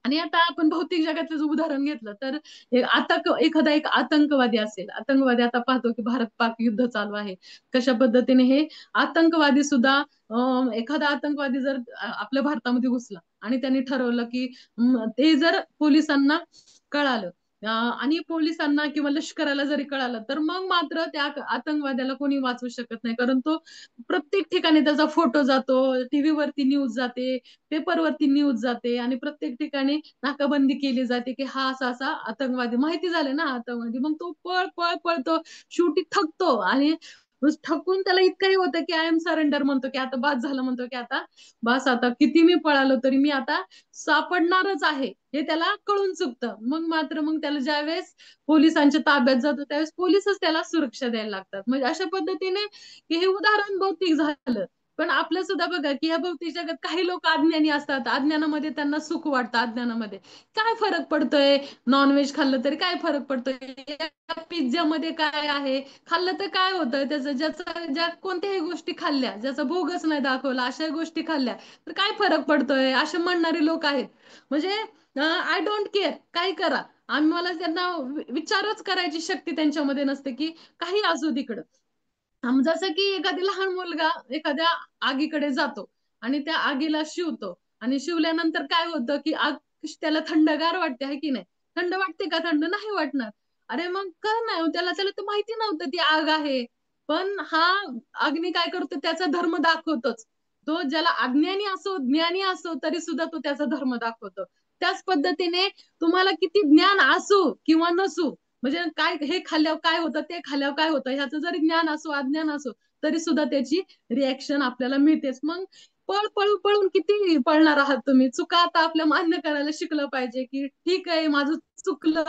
आणि आता आपण भौतिक जगातलं जर उदाहरण घेतलं तर आता एखादा एक आतंकवादी असेल, आतंकवादी आता पाहतो की भारत पाक युद्ध चालू आहे, कशा पद्धतीने हे आतंकवादी सुद्धा एखादा आतंकवादी जर आपल्या भारतामध्ये घुसला आणि त्यांनी ठरवलं की ते जर पोलिसांना कळालं आणि पोलिसांना किंवा लष्कराला जरी कळालं तर मग मात्र त्या आतंकवाद्याला कोणी वाचवू शकत नाही, कारण तो प्रत्येक ठिकाणी त्याचा फोटो जातो, टीव्ही वरती न्यूज जाते, पेपरवरती न्यूज जाते आणि प्रत्येक ठिकाणी नाकाबंदी केली जाते की हा असा असा आतंकवादी माहिती झाले ना आतंकवादी. मग तो पळ पळ पळतो, शेवटी थकतो आणि थकून त्याला इतकंही होतं की आय एम सरेंडर म्हणतो, की आता बास झालं, म्हणतो की आता बस, आता किती मी पळालो तरी मी आता सापडणारच आहे हे त्याला कळून चुकतं. मग त्याला ज्यावेळेस पोलिसांच्या ताब्यात जातो त्यावेळेस पोलिसच त्याला सुरक्षा द्यायला लागतात. म्हणजे अशा पद्धतीने की हे उदाहरण भौतिक झालं. पण आपलं सुद्धा बघा की या भौतिक जगात काही लोक अज्ञानी असतात, अज्ञानामध्ये त्यांना सुख वाटतं. अज्ञानामध्ये काय फरक पडतोय, नॉनव्हेज खाल्लं तरी काय फरक पडतोय, पिझ्झा मध्ये काय आहे, खाल्लं तर काय होतं त्याचं, ज्या कोणत्याही गोष्टी खाल्ल्या ज्याचा भोगच नाही दाखवला अशा गोष्टी खाल्ल्या तर काय फरक पडतोय, असे म्हणणारे लोक आहेत. म्हणजे आय डोंट केअर, काय करा, आम्हाला त्यांना विचारच करायची शक्ती त्यांच्यामध्ये नसते की काही असू तिकडं. जसं की एखादी लहान मुलगा एखाद्या आगीकडे जातो आणि त्या आगीला शिवतो आणि शिवल्यानंतर काय होतं की आग त्याला थंडगार वाटते, आहे की नाही? थंड वाटते का? थंड नाही वाटणार. अरे मग कर नाही, त्याला त्याला तर माहिती नव्हतं ती आग आहे. पण हा अग्नी काय करतो, त्याचा धर्म दाखवतोच. तो ज्याला अज्ञानी असो ज्ञानी असो तरी सुद्धा तो त्याचा धर्म दाखवतो. त्याच पद्धतीने तुम्हाला किती ज्ञान असो किंवा नसो, म्हणजे काय हे खाल्ल्यावर काय होतं, ते खाल्ल्यावर काय होतं, ह्याचं जरी ज्ञान असो अज्ञान असो तरी सुद्धा त्याची रिॲक्शन आपल्याला मिळतेच. मग पळून पळून किती पळणार आहात तुम्ही? चुका आता आपल्या मान्य करायला शिकलं पाहिजे की ठीक आहे माझं चुकलं,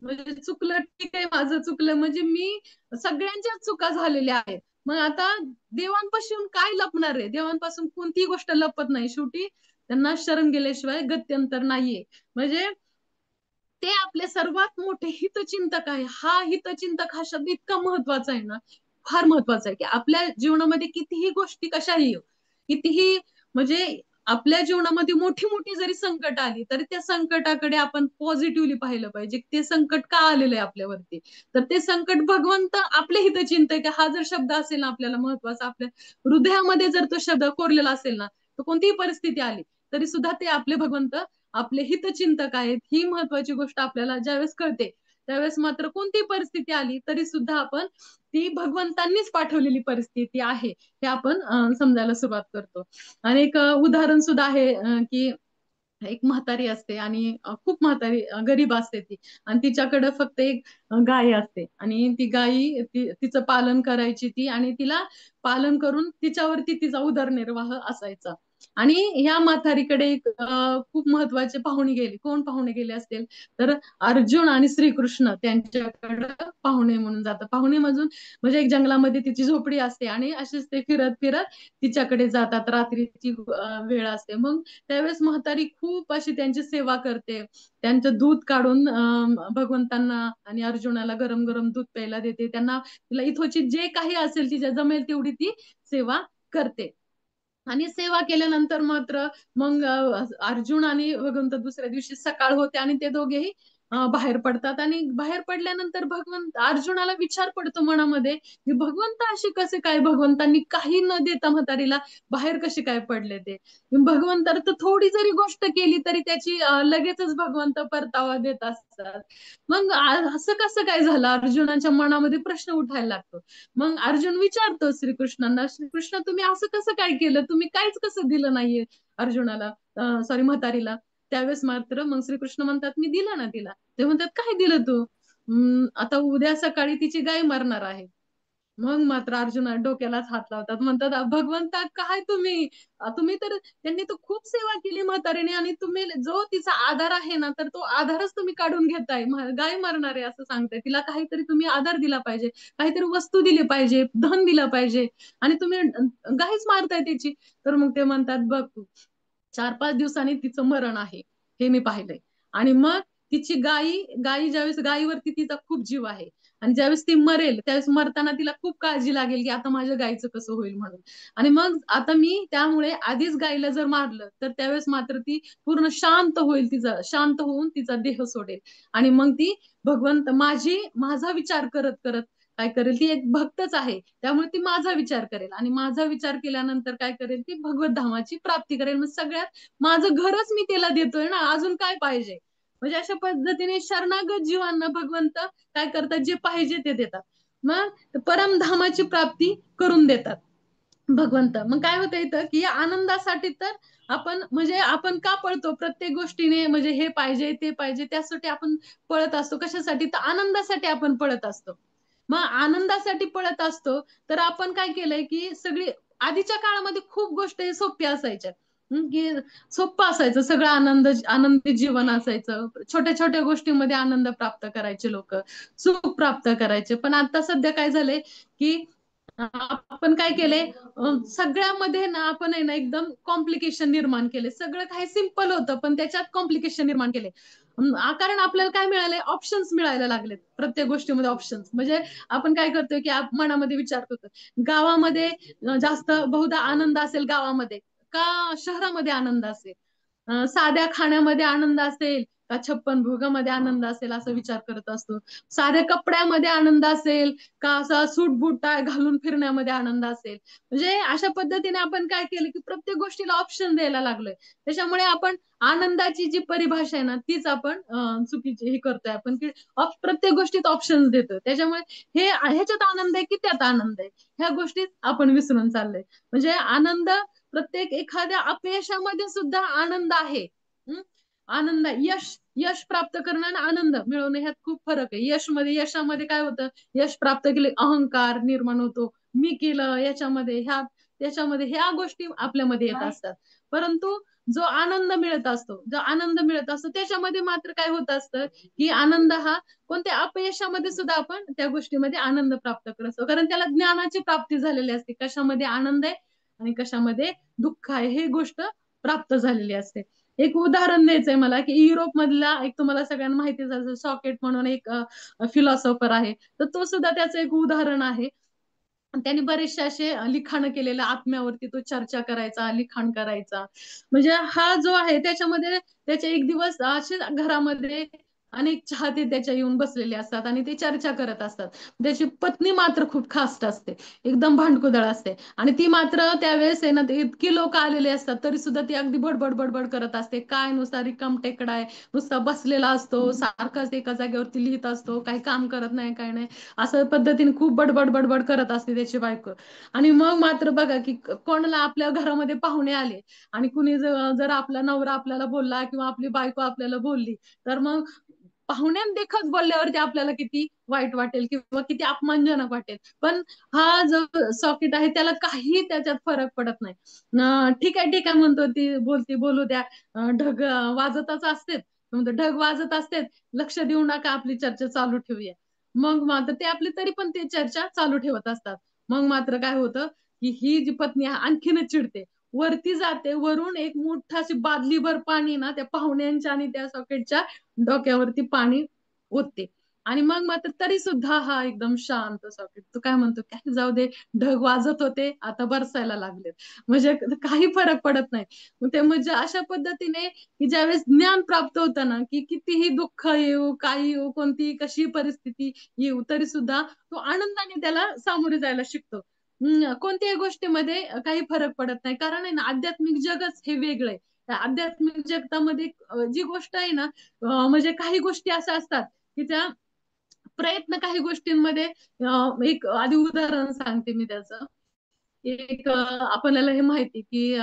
म्हणजे चुकलं ठीक आहे, माझं चुकलं, म्हणजे मी सगळ्यांच्याच चुका झालेल्या आहेत. मग आता देवांपासून काय लपणार आहे? देवांपासून कोणतीही गोष्ट लपत नाही, शेवटी त्यांना शरण गेल्याशिवाय गत्यंतर नाहीये. म्हणजे ते आपले सर्वात मोठे हितचिंतक आहे. हा हितचिंतक हा शब्द इतका महत्वाचा आहे ना, फार महत्वाचा आहे की आपल्या जीवनामध्ये कितीही गोष्टी कशाही येऊ, कितीही म्हणजे आपल्या जीवनामध्ये मोठी मोठी जरी संकट आली तरी त्या संकटाकडे आपण पॉझिटिव्हली पाहिलं पाहिजे. ते संकट का आलेलं आहे आपल्यावरती, तर ते संकट भगवंत आपले हितचिंतक हा जर शब्द असेल ना आपल्याला महत्वाचा, आपल्या हृदयामध्ये जर तो शब्द कोरलेला असेल ना, तर कोणतीही परिस्थिती आली तरी सुद्धा ते आपले भगवंत आपले हितचिंतक आहेत. ही महत्वाची गोष्ट आपल्याला ज्यावेळेस कळते त्यावेळेस मात्र कोणती परिस्थिती आली तरी सुद्धा आपण ती भगवंतांनीच पाठवलेली परिस्थिती आहे हे आपण समजायला सुरुवात करतो. आणि एक उदाहरण सुद्धा आहे की एक म्हातारी असते आणि खूप म्हातारी गरीब असते ती, आणि तिच्याकडे फक्त एक गाय असते, आणि ती गायी तिचं पालन करायची ती, आणि तिला पालन करून तिच्यावरती तिचा उदरनिर्वाह असायचा. आणि ह्या म्हातारीकडे एक खूप महत्वाचे पाहुणे गेले. कोण पाहुणे गेले असतील तर अर्जुन आणि श्रीकृष्ण त्यांच्याकडे पाहुणे म्हणून जातात. पाहुणे म्हणजे एक जंगलामध्ये तिची झोपडी असते, आणि असेच ते फिरत फिरत तिच्याकडे जातात. रात्रीची वेळ असते. मग त्यावेळेस म्हातारी खूप अशी त्यांची सेवा करते. त्यांचं दूध काढून भगवंतांना आणि अर्जुनाला गरम गरम दूध प्यायला देते. त्यांना तिला इथोची जे काही असेल तिच्या जमेल तेवढी ती सेवा करते. आणि सेवा केल्यानंतर मात्र मग अर्जुन आणि भगवंत दुसऱ्या दिवशी सकाळ होते, आणि ते दोघेही बाहेर पडतात. आणि बाहेर पडल्यानंतर भगवंत अर्जुनाला विचार पडतो मनामध्ये की भगवंत असे कसे काय, भगवंतांनी काही न देता म्हातारीला बाहेर कसे काय पडले ते. भगवंत तर थोडी जरी गोष्ट केली तरी त्याची लगेचच भगवंत परतावा देत असतात. मग असं कसं काय झालं, अर्जुनाच्या मनामध्ये प्रश्न उठायला लागतो. मग अर्जुन विचारतो श्रीकृष्णांना, श्रीकृष्ण तुम्ही असं कसं काय केलं, तुम्ही काहीच कसं दिलं नाहीये अर्जुनाला, सॉरी म्हातारीला. त्यावेळेस मात्र मग श्रीकृष्ण म्हणतात मी दिलं ना तिला. ते म्हणतात काय दिलं तू? आता उद्या सकाळी तिची गाय मरणार आहे. मग मात्र अर्जुना डोक्यालाच हात लावतात, म्हणतात भगवंता काय तुम्ही, तुम्ही तर त्यांनी तर खूप सेवा केली म्हातारीने, आणि तुम्ही जो तिचा आधार आहे ना तर तो आधारच तुम्ही काढून घेताय. गाय मरणार आहे असं सांगताय, तिला काहीतरी तुम्ही आधार दिला पाहिजे, काहीतरी वस्तू दिली पाहिजे, धन दिलं पाहिजे, आणि तुम्ही गायच मारताय त्याची. तर मग ते म्हणतात बघ तू, 4-5 दिवसांनी तिचं मरण आहे हे मी पाहिलंय. आणि मग तिची गायी ज्यावेळेस, गायीवरती तिचा खूप जीव आहे, आणि ज्यावेळेस ती मरेल त्यावेळेस मरताना तिला खूप काळजी लागेल की आता माझ्या गायीचं कसं होईल म्हणून. आणि मग आता मी त्यामुळे आधीच गायीला जर मारलं तर त्यावेळेस मात्र ती पूर्ण शांत होईल, तिचा शांत होऊन तिचा देह सोडेल. आणि मग ती भगवंत माझा विचार करत करत काय करेल, ती एक भक्तच आहे त्यामुळे ती माझा विचार करेल, आणि माझा विचार केल्यानंतर काय करेल, ती भगवत धामाची प्राप्ती करेल. मग सगळ्यात माझं घरच मी तिला देतोय ना, अजून काय पाहिजे. म्हणजे अशा पद्धतीने शरणागत जीवांना भगवंत काय करतात, जे पाहिजे ते देतात. मग परमधामाची प्राप्ती करून देतात भगवंत. मग काय होतं इथं की आनंदासाठी तर म्हणजे आपण का पळतो प्रत्येक गोष्टीने, म्हणजे हे पाहिजे ते पाहिजे त्यासाठी आपण पळत असतो. कशासाठी? तर आनंदासाठी आपण पळत असतो. मग आनंदासाठी पळत असतो तर आपण काय केलंय की सगळी आधीच्या काळामध्ये खूप गोष्टी सोप्या असायच्या. की सोपं असायचं सगळं, आनंदी जीवन असायचं. छोट्या छोट्या गोष्टींमध्ये आनंद प्राप्त करायचे लोक, सुख प्राप्त करायचे. पण आता सध्या काय झालंय की आपण काय केलंय, सगळ्यामध्ये ना आपण आहे ना एकदम कॉम्प्लिकेशन निर्माण केले. सगळं काही सिम्पल होतं पण त्याच्यात कॉम्प्लिकेशन निर्माण केले. कारण आपल्याला काय मिळालंय, ऑप्शन्स मिळायला लागलेत प्रत्येक गोष्टीमध्ये ऑप्शन्स. म्हणजे आपण काय करतोय की मनामध्ये विचार करतो, गावामध्ये जास्त बहुधा आनंद असेल गावामध्ये का शहरामध्ये आनंद असेल, साध्या खाण्यामध्ये आनंद असेल का छप्पन भोगामध्ये आनंद असेल, असा विचार करत असतो. साध्या कपड्यामध्ये आनंद असेल का असा सूट बूट टाय घालून फिरण्यामध्ये आनंद असेल. म्हणजे अशा पद्धतीने आपण काय केलं की प्रत्येक गोष्टीला ऑप्शन द्यायला लागलोय. त्याच्यामुळे आपण आनंदाची जी परिभाषा आहे ना तीच आपण चुकीची हे करतोय आपण, की प्रत्येक गोष्टीत ऑप्शन देतोय. त्याच्यामुळे ह्याच्यात आनंद आहे की त्यात आनंद आहे, ह्या गोष्टीत आपण विसरून चाललोय. म्हणजे आनंद प्रत्येक एखाद्या अपयशामध्ये सुद्धा आनंद आहे. आनंद, यश प्राप्त करणं आणि आनंद मिळवणं ह्यात खूप फरक आहे. यशामध्ये काय होतं, यश प्राप्त केले अहंकार निर्माण होतो, मी केलं याच्यामध्ये, त्याच्यामध्ये ह्या गोष्टी आपल्यामध्ये येत असतात. परंतु जो आनंद मिळत असतो त्याच्यामध्ये मात्र काय होत असतं की आनंद हा कोणत्या अपयशामध्ये सुद्धा आपण त्या गोष्टीमध्ये आनंद प्राप्त करत असतो, कारण त्याला ज्ञानाची प्राप्ती झालेली असते. कशामध्ये आनंद आहे आणि कशामध्ये दुःख आहे हे गोष्ट प्राप्त झालेली असते. एक उदाहरण द्यायचंय मला की युरोप मधला एक, तुम्हाला सगळ्यांना माहिती झालं, सॉकेट म्हणून एक फिलॉसॉफर आहे, तर तो सुद्धा त्याचं एक उदाहरण आहे. त्यांनी बरेचसे असे लिखाण केलेलं, आत्म्यावरती तो चर्चा करायचा, लिखाण करायचा. म्हणजे हा जो आहे त्याच्यामध्ये त्याचे एक दिवस असे घरामध्ये अनेक चाहते त्याच्या येऊन बसलेले असतात आणि ते चर्चा करत असतात. त्याची पत्नी मात्र खूप खास्ट असते, एकदम भांडकुदळ असते आणि ती मात्र त्यावेळेस आहे ना, ते इतकी लोक आलेले असतात तरी सुद्धा ती अगदी बडबड बडबड करत असते. काय नुसता रिकाम टेकडा आहे, नुसता बसलेला असतो, सारखाच एका जागेवरती लिहित असतो, काही काम करत नाही, काय नाही, असं पद्धतीने खूप बडबड बडबड करत असते त्याची बायको. आणि मग मात्र बघा की कोणाला आपल्या घरामध्ये पाहुणे आले आणि कुणी जर आपला नवरा आपल्याला बोलला किंवा आपली बायको आपल्याला बोलली, तर मग पाहुण्यांदेखत बोलल्यावरती आपल्याला किती वाईट वाटेल किंवा किती अपमानजनक वाटेल. पण हा जो सॉकेट आहे त्याला काही त्याच्यात फरक पडत नाही. ठीक आहे ठीक आहे म्हणतो, ती बोलती बोलू द्या, ढग वाजतच असते, म्हणतो ढग वाजत असते, लक्ष देऊ नका, आपली चर्चा चालू ठेवूया. मग मात्र ते आपली तरी पण ते चर्चा चालू ठेवत असतात. मग मात्र काय होतं की ही जी पत्नी आहे आणखीनच चिडते, वरती जाते, वरून एक मोठाशी बादलीभर पाणी ना त्या पाहुण्यांच्या आणि त्या सॉकेटच्या डोक्यावरती पाणी ओतते. आणि मग मात्र तरी सुद्धा हा एकदम शांत सॉकेट, तो काय म्हणतो, काय जाऊ दे, ढग वाजत होते, आता बरसायला लागले, म्हणजे काही फरक पडत नाही. मग ते म्हणजे अशा पद्धतीने की ज्यावेळेस ज्ञान प्राप्त होतं ना, की कितीही दुःख येऊ, काही येऊ, कोणती कशी परिस्थिती येऊ, तरी सुद्धा तो आनंदाने त्याला सामोरे जायला शिकतो. कोणत्याही गोष्टीमध्ये काही फरक पडत नाही, कारण आहे ना आध्यात्मिक जगच हे वेगळं आहे. त्या आध्यात्मिक जगतामध्ये जी गोष्ट आहे ना, म्हणजे काही गोष्टी अशा असतात की त्या प्रयत्न काही गोष्टींमध्ये, एक आधी उदाहरण सांगते मी त्याचं. एक आपल्याला हे माहिती की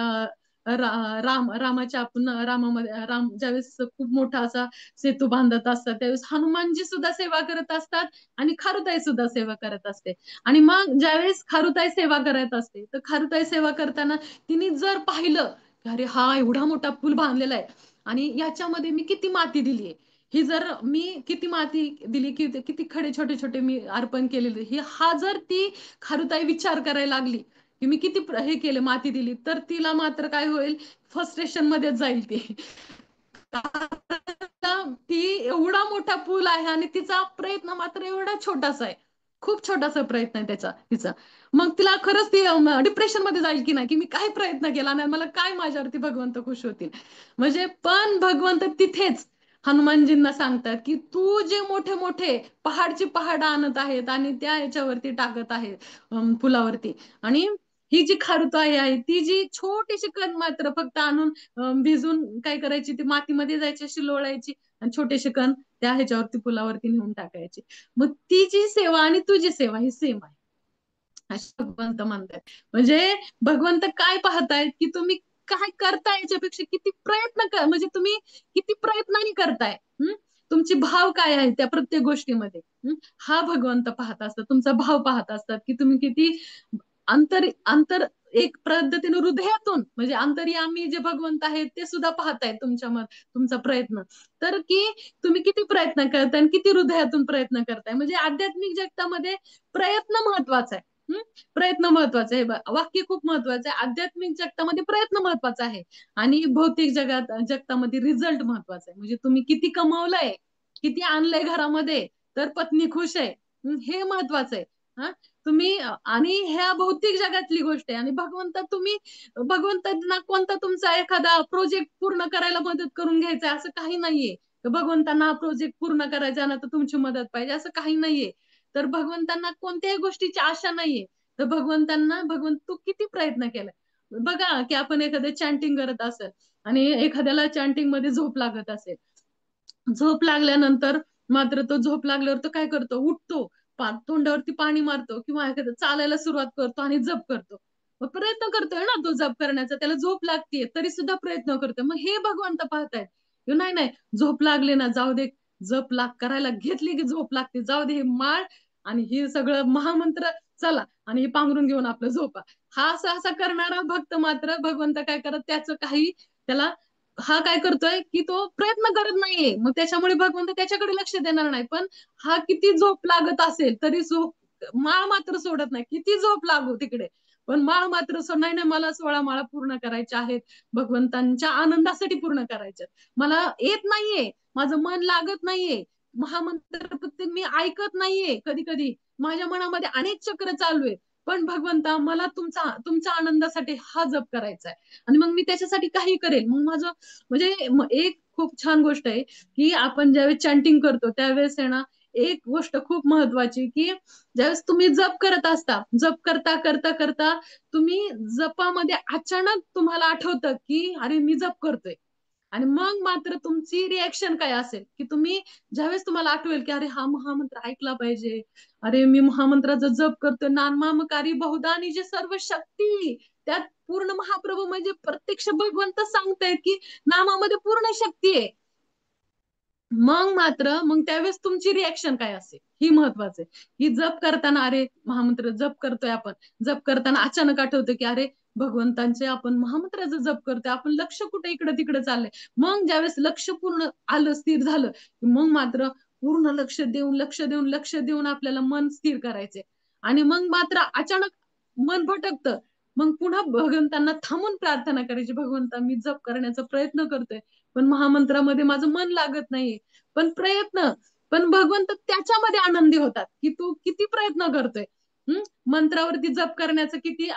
रामाच्या आपण रामामध्ये राम ज्यावेळेस खूप मोठा असा सेतू बांधत असतात, त्यावेळेस हनुमानजी सुद्धा सेवा करत असतात आणि खारुताई सुद्धा सेवा करत असते. आणि मग ज्यावेळेस खारुताई सेवा करत असते, तर खारुताई सेवा करताना तिने जर पाहिलं की अरे हा एवढा मोठा पूल बांधलेला आहे आणि याच्यामध्ये मी किती माती दिलीये, ही जर मी किती माती दिली, किती खडे छोटे छोटे मी अर्पण केलेले, ही हा जर ती खारुताई विचार करायला लागली की मी किती हे केलं, माती दिली, तर तिला मात्र काय होईल, फ्रस्ट्रेशन मध्ये जाईल ती. ती एवढा मोठा पूल आहे आणि तिचा प्रयत्न मात्र एवढा छोटासा आहे, खूप छोटासा प्रयत्न आहे त्याचा तिचा. मग तिला खरंच ती डिप्रेशन मध्ये जाईल की नाही, की मी काय प्रयत्न केला आणि मला काय माझ्यावरती भगवंत खुश होतील. म्हणजे पण भगवंत तिथेच हनुमानजींना सांगतात की तू जे मोठे मोठे पहाडची पहाड आणत आहेत आणि त्या ह्याच्यावरती टाकत आहे पुलावरती, आणि ही जी खारुताई आहे ती जी छोटीशी कण मात्र फक्त आणून भिजून काय करायची, ती मातीमध्ये जायची, अशी लोळायची आणि छोटेसे कण त्या ह्याच्यावरती पुलावरती नेऊन टाकायची. मग ती जी सेवा आणि तुझी सेवा ही सेम आहे, असे भगवंत म्हणतात. म्हणजे भगवंत काय पाहतायत की तुम्ही काय करताय, याच्यापेक्षा किती प्रयत्न कर, म्हणजे तुम्ही किती प्रयत्नाने करताय. तुमची भाव काय आहे त्या प्रत्येक गोष्टीमध्ये. हा भगवंत पाहत असतात, तुमचा भाव पाहत असतात की तुम्ही किती अंतर अंतर एक पद्धतीने हृदयातून, म्हणजे अंतर्यामी जे भगवंत आहेत ते सुद्धा पाहतायत तुमच्या तुमचा प्रयत्न. तर की तुम्ही किती प्रयत्न करताय आणि किती हृदयातून प्रयत्न करताय. म्हणजे आध्यात्मिक जगतामध्ये प्रयत्न महत्वाचा आहे. प्रयत्न महत्वाचा आहे, वाक्य खूप महत्वाचं आहे. आध्यात्मिक जगतामध्ये प्रयत्न महत्वाचा आहे आणि भौतिक जगतामध्ये रिझल्ट महत्वाचा आहे. म्हणजे तुम्ही किती कमवलंय, किती आणलंय घरामध्ये, तर पत्नी खुश आहे, हे महत्वाचं आहे. हा, तुम्ही आणि ह्या भौतिक जगातली गोष्ट आहे. आणि भगवंतांना कोणता तुमचा एखादा प्रोजेक्ट पूर्ण करायला मदत करून घ्यायचा असं काही नाहीये. तर भगवंतांना प्रोजेक्ट पूर्ण करायचा ना, तर तुमची मदत पाहिजे असं काही नाहीये. तर भगवंतांना कोणत्याही गोष्टीची आशा नाहीये. तर भगवंत तू किती प्रयत्न केलाय. बघा की आपण एखादं चॅन्टिंग करत असेल आणि एखाद्याला चॅन्टिंग मध्ये झोप लागत असेल, झोप लागल्यानंतर मात्र तो झोप लागल्यावर तो काय करतो, उठतो, तोंडावरती पाणी मारतो किंवा एखादं चालायला सुरुवात करतो आणि जप करतो. मग प्रयत्न करतोय ना तो जप करण्याचा, त्याला झोप लागतीये तरी सुद्धा प्रयत्न करतोय. मग हे भगवंत पाहतायत. नाही नाही, झोप लागली ना जाऊ दे, जप करायला घेतली की झोप लागते, जाऊ दे, हे माळ आणि हे सगळं महामंत्र, चला आणि हे पांघरून घेऊन आपलं झोपा. हा असा असा करणारा भक्त मात्र भगवंत काय करत, त्याचं काही त्याला, हा काय करतोय की तो प्रयत्न करत नाहीये, मग त्याच्यामुळे भगवंत त्याच्याकडे लक्ष देणार नाही. पण हा किती झोप लागत असेल तरी झोप, माळ मात्र सोडत नाही, किती झोप लागू तिकडे, पण माळ मात्र नाही नाही, मला 16 माळा पूर्ण करायच्या आहेत, भगवंतांच्या आनंदासाठी पूर्ण करायच्या, मला येत नाहीये, माझं मन लागत नाहीये, महामंत्र प्रत्येक मी ऐकत नाहीये, कधी कधी माझ्या मनामध्ये अनेक चक्र चालू आहे, पण भगवंता मला तुमच्या आनंदासाठी हा जप करायचा आहे, आणि मग मी त्याच्यासाठी काही करेल. मग माझं म्हणजे एक खूप छान गोष्ट आहे की आपण ज्यावेळेस चॅन्टिंग करतो त्यावेळेस आहे ना, एक गोष्ट खूप महत्वाची की ज्यावेळेस तुम्ही जप करत असता, जप करता करता करता तुम्ही जपामध्ये अचानक तुम्हाला आठवतं की अरे मी जप करतोय, आणि मग मात्र तुमची रिएक्शन काय असेल की तुम्ही ज्यावेळेस तुम्हाला आठवेल की अरे हा महामंत्र ऐकला पाहिजे, अरे मी महामंत्राचा जप करतोय, नामकारी बहुधा निज सर्व शक्ती, त्यात पूर्ण महाप्रभू म्हणजे प्रत्यक्ष भगवंत सांगतायत की नामामध्ये पूर्ण शक्ती आहे. मग मात्र मग त्यावेळेस तुमची रिएक्शन काय असेल ही महत्वाचं आहे. की जप करताना अरे महामंत्र जप करतोय आपण, जप करताना अचानक आठवतं की अरे भगवंतांचे आपण महामंत्राचं जप करतोय, आपण लक्ष कुठे इकडे तिकडे चाललंय. मग ज्यावेळेस लक्ष पूर्ण आलं, स्थिर झालं, मग मात्र पूर्ण लक्ष देऊन आपल्याला मन स्थिर करायचंय. आणि मग मात्र अचानक मन भटकतं, मग पुन्हा भगवंतांना थांबून प्रार्थना करायची, भगवंता मी जप करण्याचा प्रयत्न करतोय पण महामंत्रामध्ये माझं मन लागत नाहीये, पण भगवंत त्याच्यामध्ये आनंदी होतात की तू किती प्रयत्न करतोय. मंत्रावरती जप करण्याचं किती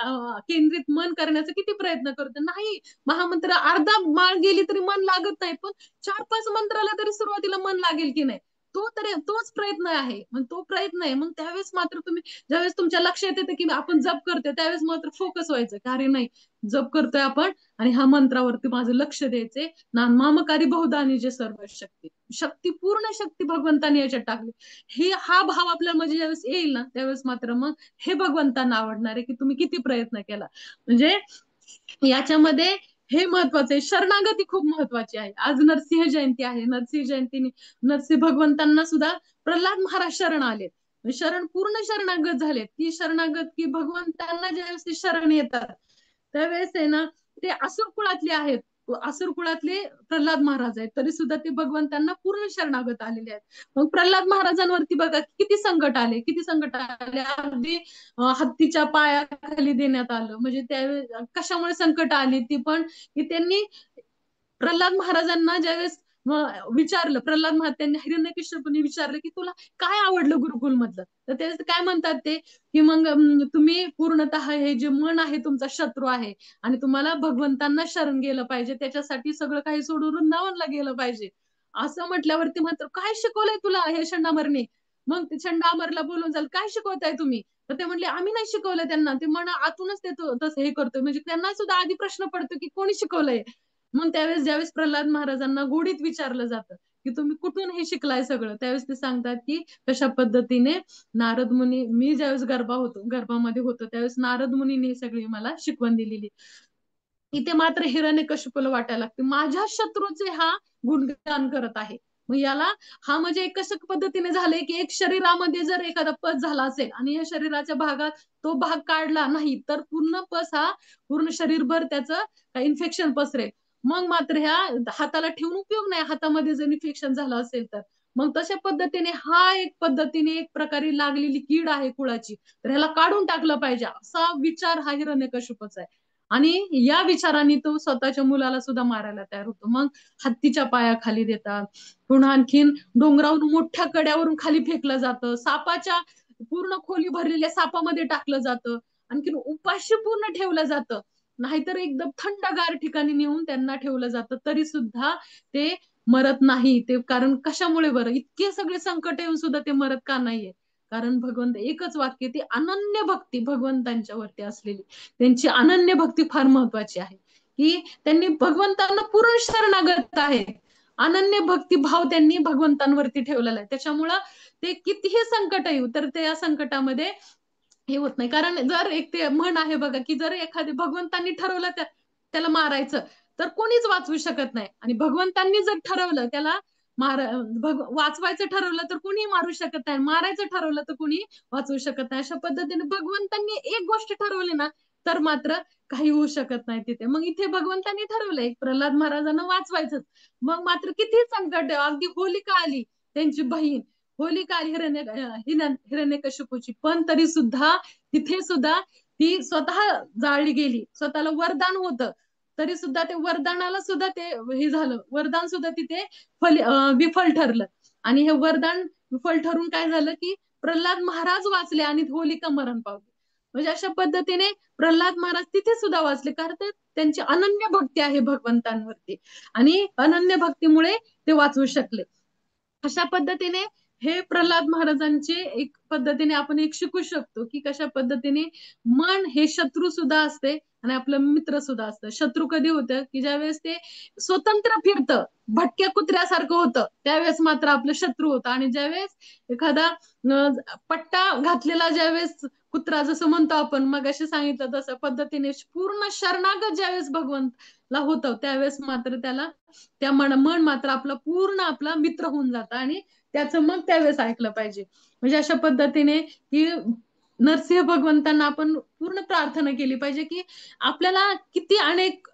केंद्रित मन करण्याचं किती प्रयत्न करतोय. नाही, महामंत्र अर्धा माळ गेली तरी मन लागत नाही, पण 4-5 मंत्राला तरी सुरुवातीला मन लागेल की नाही, तोच प्रयत्न आहे. मग तो प्रयत्न आहे, मग त्यावेळेस मात्र तुम्ही ज्यावेळेस तुमच्या लक्षात येतं की आपण जप करतोय त्यावेळेस मात्र फोकस व्हायचं की अरे नाही, जप करतोय आपण आणि ह्या मंत्रावरती माझं लक्ष द्यायचंय. नामकारी बहुधानी जे सर्व शक्ती, पूर्ण शक्ती भगवंतानी याच्यात टाकली. हा भाव आपल्याला म्हणजे ज्यावेळेस येईल ना, त्यावेळेस मात्र मग हे भगवंतांना आवडणार आहे की तुम्ही किती प्रयत्न केला. म्हणजे याच्यामध्ये हे महत्वाचं आहे. शरणागती खूप महत्वाची आहे. आज नरसिंह जयंती आहे. नरसिंह भगवंतांना सुद्धा प्रल्हाद महाराज शरण आले, पूर्ण शरणागत झाले. ती शरणागत की भगवंतांना ज्यावेळेस ते शरण येतात त्यावेळेस आहे ना, ते असुर कुळातले आहेत, असुर कुळातले प्रल्हाद महाराज आहेत, तरी सुद्धा ते भगवंतांना पूर्ण शरणागत आलेले आहेत. मग प्रल्हाद महाराजांवरती बघा किती संकट आले, अगदी हत्तीच्या पायाखाली देण्यात आलं. म्हणजे त्या कशामुळे संकट आली ती पण की त्यांनी प्रल्हाद महाराजांना ज्यावेळेस विचारलं, प्रल्हाद महाराज त्यांनी हिरण्यकश्यपूने विचारलं की तुला काय आवडलं गुरुकुल मधलं, तर ते काय म्हणतात ते की मग तुम्ही पूर्णतः हे जे मन आहे तुमचा शत्रू आहे आणि तुम्हाला भगवंतांना शरण गेलं पाहिजे, त्याच्यासाठी सगळं काही सोडून वृंदावनला गेलं पाहिजे. असं म्हटल्यावरती मात्र काय शिकवलंय तुला हे शंडामरने. मग ते शंडामरला बोलून जाल काय शिकवताय तुम्ही, तर ते म्हणले आम्ही नाही शिकवलं त्यांना, ते म्हणा आतूनच ते तसं हे करतोय. म्हणजे त्यांना सुद्धा आधी प्रश्न पडतो की कोणी शिकवलंय. मग त्यावेळेस ज्यावेळेस प्रल्हाद महाराजांना गोडीत विचारलं जातं की तुम्ही कुठून हे शिकलाय सगळं, त्यावेळेस ते सांगतात की कशा पद्धतीने नारद मुनी, मी ज्यावेळेस गर्भामध्ये होतो त्यावेळेस नारद मुनीने सगळी मला शिकवण दिलेली. इथे मात्र हिरण्यकश्यपूला वाटायला लागते माझ्या शत्रूचे हा गुणगान करत आहे. मग याला हा म्हणजे कशा पद्धतीने झालंय की एक शरीरामध्ये जर एखादा पस झाला असेल आणि या शरीराच्या भागात तो भाग काढला नाही तर पूर्ण पस हा पूर्ण शरीरभर त्याचं इन्फेक्शन पसरेल. मग मात्र ह्या हाताला ठेवून उपयोग नाही, हातामध्ये जर इन्फेक्शन झालं असेल तर. मग तशा पद्धतीने हा एक प्रकारे लागलेली कीड आहे कुळाची, तर ह्याला काढून टाकलं पाहिजे असा विचार हा हिरण्यकश्यपूचा आहे. आणि या विचारांनी तो स्वतःच्या मुलाला सुद्धा मारायला तयार होतो. मग हत्तीच्या पायाखाली देतात, पुन्हा आणखीन डोंगरावरून मोठ्या कड्यावरून खाली फेकलं जातं, सापाच्या पूर्ण खोली भरलेल्या सापामध्ये टाकलं जातं, आणखीन उपाशी पूर्ण ठेवलं जातं, नाहीतर एकदम थंडगार ठिकाणी नेऊन त्यांना ठेवलं जातं, तरी सुद्धा ते मरत नाही. ते कारण कशामुळे बरं, इतके सगळे संकट येऊन सुद्धा ते मरत का नाहीये, कारण भगवंत एकच वाक्य, ती अनन्य भक्ती भगवंतांच्या वरती असलेली त्यांची अनन्य भक्ती फार महत्वाची आहे की त्यांनी भगवंतांना पूर्ण शरणागत आहे. अनन्य भक्ती भाव त्यांनी भगवंतांवरती ठेवलेला आहे, त्याच्यामुळं ते कितीही संकट येऊ तर ते या संकटामध्ये हे होत नाही. कारण जर एक ते म्हण आहे बघा की जर एखादी भगवंतांनी ठरवलं त्याला मारायचं तर कोणीच वाचवू शकत नाही, आणि भगवंतांनी जर ठरवलं त्याला वाचवायचं ठरवलं तर कोणी मारू शकत नाही, मारायचं ठरवलं तर कोणी वाचवू शकत नाही. अशा पद्धतीने भगवंतांनी एक गोष्ट ठरवली ना तर मात्र काही होऊ शकत नाही तिथे. मग इथे भगवंतांनी ठरवलंय प्रल्हाद महाराजांना वाचवायचं, मग मात्र किती संकट, अगदी होलिका आली त्यांची बहीण, होलिका आली हिरण्यकश्यपूची, पण तरी सुद्धा तिथे सुद्धा ती स्वतः जाळली गेली, स्वतःला वरदान होतं तरी सुद्धा ते वरदानाला सुद्धा ते हे झालं, वरदान सुद्धा तिथे विफल ठरलं. आणि हे वरदान विफल ठरून काय झालं की प्रल्हाद महाराज वाचले आणि होलिका मरण पावली. म्हणजे अशा पद्धतीने प्रल्हाद महाराज तिथे सुद्धा वाचले, कारण त्यांची अनन्य भक्ती आहे भगवंतांवरती, आणि अनन्य भक्तीमुळे ते वाचवू शकले. अशा पद्धतीने हे प्रल्हाद महाराजांचे एक पद्धतीने आपण एक शिकू शकतो की कशा पद्धतीने मन हे शत्रू सुद्धा असते आणि आपलं मित्र सुद्धा असतं. शत्रू कधी होतं की ज्यावेळेस ते स्वतंत्र फिरतं, भटक्या कुत्र्यासारखं होतं, त्यावेळेस मात्र आपलं शत्रू होतं. आणि ज्यावेळेस एखादा पट्टा घातलेला ज्यावेळेस कुत्रा, जसं म्हणतो आपण मग असे सांगितलं तसं पद्धतीने पूर्ण शरणागत ज्यावेळेस भगवंतला होतं, त्यावेळेस मात्र त्याला त्या मन मात्र आपला पूर्ण आपला मित्र होऊन जातं आणि त्याचं मग त्यावेळेस ऐकलं पाहिजे. म्हणजे अशा पद्धतीने की नरसिंह भगवंतांना आपण पूर्ण प्रार्थना केली पाहिजे की आपल्याला किती अनेक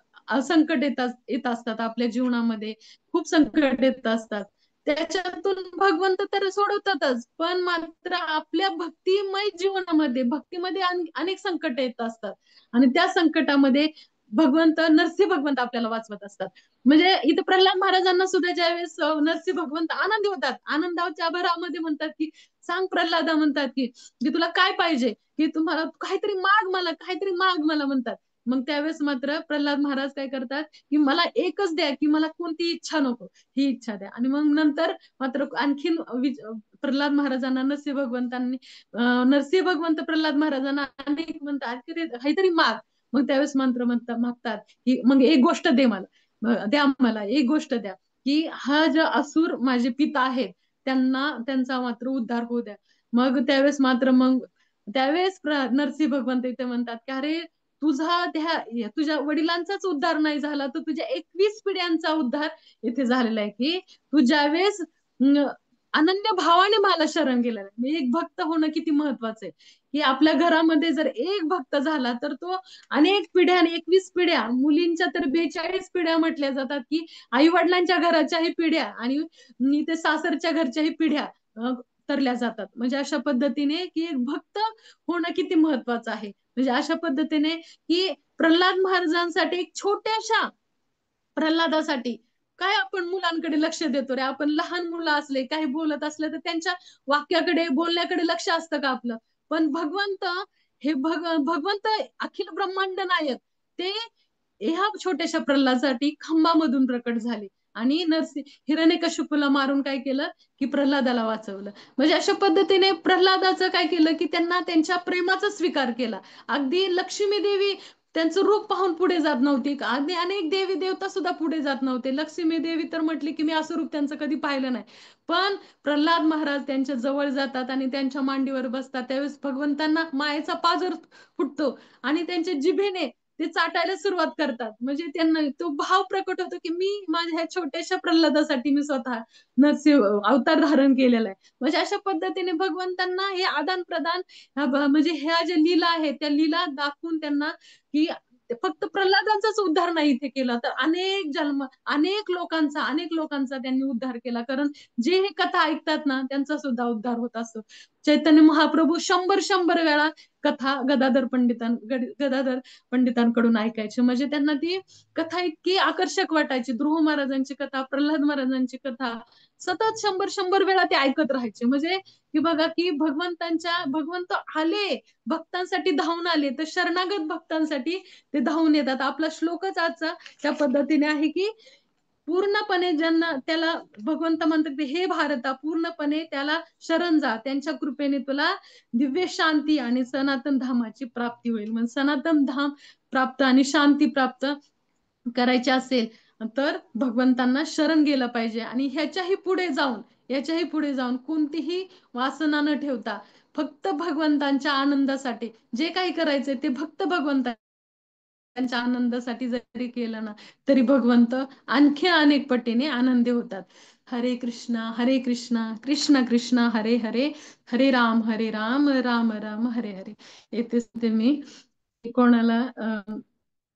संकट येत असतात आपल्या जीवनामध्ये, खूप संकट येत असतात, त्याच्यातून भगवंत तर सोडवतातच, पण मात्र आपल्या भक्तिमय जीवनामध्ये भक्तीमध्ये अनेक संकट येत असतात आणि त्या संकटामध्ये नरसिंह भगवंत आपल्याला वाचवत असतात. म्हणजे इथं प्रल्हाद महाराजांना सुद्धा ज्यावेळेस नरसिंह भगवंत आनंदी होतात, आनंदाच्या भरामध्ये म्हणतात की सांग प्रल्हादा, म्हणतात की तुला काय पाहिजे, की तुम्हाला काहीतरी माग मला, काहीतरी माग मला म्हणतात. मग त्यावेळेस मात्र प्रल्हाद महाराज काय करतात की मला एकच द्या, की मला कोणती इच्छा नको, ही इच्छा द्या. आणि मग नंतर मात्र आणखीन प्रल्हाद महाराजांना नरसिंह भगवंत प्रल्हाद महाराजांना अनेक म्हणतात की काहीतरी माग. मग त्यावेळेस मंत्र मागतात की मग एक गोष्ट दे मला, द्या मला एक गोष्ट द्या, की हा जो असुर माझे पिता आहेत त्यांचा मात्र उद्धार होऊ द्या. मग त्यावेळेस मात्र मग त्यावेळेस नरसिंह भगवंत इथे म्हणतात की अरे तुझ्या वडिलांचाच उद्धार नाही झाला तर तुझ्या 21 पिढ्यांचा उद्धार इथे झालेला आहे, की तू ज्यावेळेस अनन्य भावाने मला शरण गेलेला आहे. एक भक्त होणं किती महत्वाचं आहे, की आपल्या घरामध्ये जर एक भक्त झाला तर तो अनेक पिढ्या, 21 पिढ्या, मुलींच्या तर 42 पिढ्या म्हटल्या जातात, की आई वडिलांच्या घराच्याही पिढ्या आणि ते सासरच्या घरच्याही पिढ्या तरल्या जातात. म्हणजे अशा पद्धतीने की एक भक्त होणं किती महत्वाचं आहे. म्हणजे अशा पद्धतीने की प्रल्हाद महाराजांसाठी एक छोट्याशा प्रल्हादासाठी काय आपण मुलांकडे लक्ष देतो रे, आपण लहान मुलं असले काही बोलत असले तर त्यांच्या वाक्याकडे बोलण्याकडे लक्ष असतं का आपलं? पण भगवंत अखिल ब्रह्मांड नायक ते ह्या छोट्याशा प्रल्हादासाठी खंबामधून प्रकट झाले आणि हिरण्यकशिपूला मारून काय केलं की प्रल्हादाला वाचवलं. म्हणजे अशा पद्धतीने प्रल्हादाचं काय केलं की त्यांना त्यांच्या प्रेमाचा स्वीकार केला. अगदी लक्ष्मी देवी त्यांचं रूप पाहून पुढे जात नव्हती, अगदी अनेक देवी देवता सुद्धा पुढे जात नव्हते. लक्ष्मी देवी तर म्हटली की मी असं रूप त्यांचं कधी पाहिलं नाही, पण प्रल्हाद महाराज त्यांच्या जवळ जातात आणि त्यांच्या मांडीवर बसतात, त्यावेळेस भगवंतांना मायेचा पाजर फुटतो आणि त्यांच्या जिभेने ते चाटायला सुरुवात करतात. म्हणजे त्यांना तो भाव प्रकट होतो की मी माझ्या ह्या छोट्याशा प्रल्हादासाठी मी स्वतः नरसिंह अवतार धारण केलेला आहे. म्हणजे अशा पद्धतीने भगवंतांना हे आदान प्रदान म्हणजे ह्या ज्या लीला आहेत त्या लीला दाखवून त्यांना की फक्त प्रल्हादांचाच उद्धार नाही इथे केला, तर अनेक लोकांचा त्यांनी उद्धार केला. कारण जे हे कथा ऐकतात ना त्यांचा सुद्धा उद्धार होत असतो. चैतन्य महाप्रभू 100 वेळा कथा गदाधर पंडितांकडून ऐकायचे. म्हणजे त्यांना ती कथा इतकी आकर्षक वाटायची. ध्रुव महाराजांची कथा, प्रल्हाद महाराजांची कथा सतत 100 वेळा ते ऐकत राहायचे. म्हणजे की बघा की भगवंत आले, भक्तांसाठी धावून आले, तर शरणागत भक्तांसाठी ते धावून येतात. आपला श्लोकच आजचा त्या पद्धतीने आहे की पूर्णपणे ज्यांना त्याला भगवंत म्हणतात हे भारता पूर्णपणे त्याला शरण जा, त्यांच्या कृपेने तुला दिव्य शांती आणि सनातन धामाची प्राप्ती होईल. म्हणजे सनातन धाम प्राप्त आणि शांती प्राप्त करायची असेल तर भगवंतांना शरण गेलं पाहिजे. आणि याच्याही पुढे जाऊन कोणतीही वासना न ठेवता फक्त भगवंतांच्या आनंदासाठी जे काही करायचंय ते फक्त भगवंतांच्या आनंदासाठी जरी केलं ना तरी भगवंत आणखी अनेक पटीने आनंदी होतात. हरे कृष्णा कृष्ण कृष्ण हरे हरे, हरे राम राम राम हरे हरे. येतेच ते मी कोणाला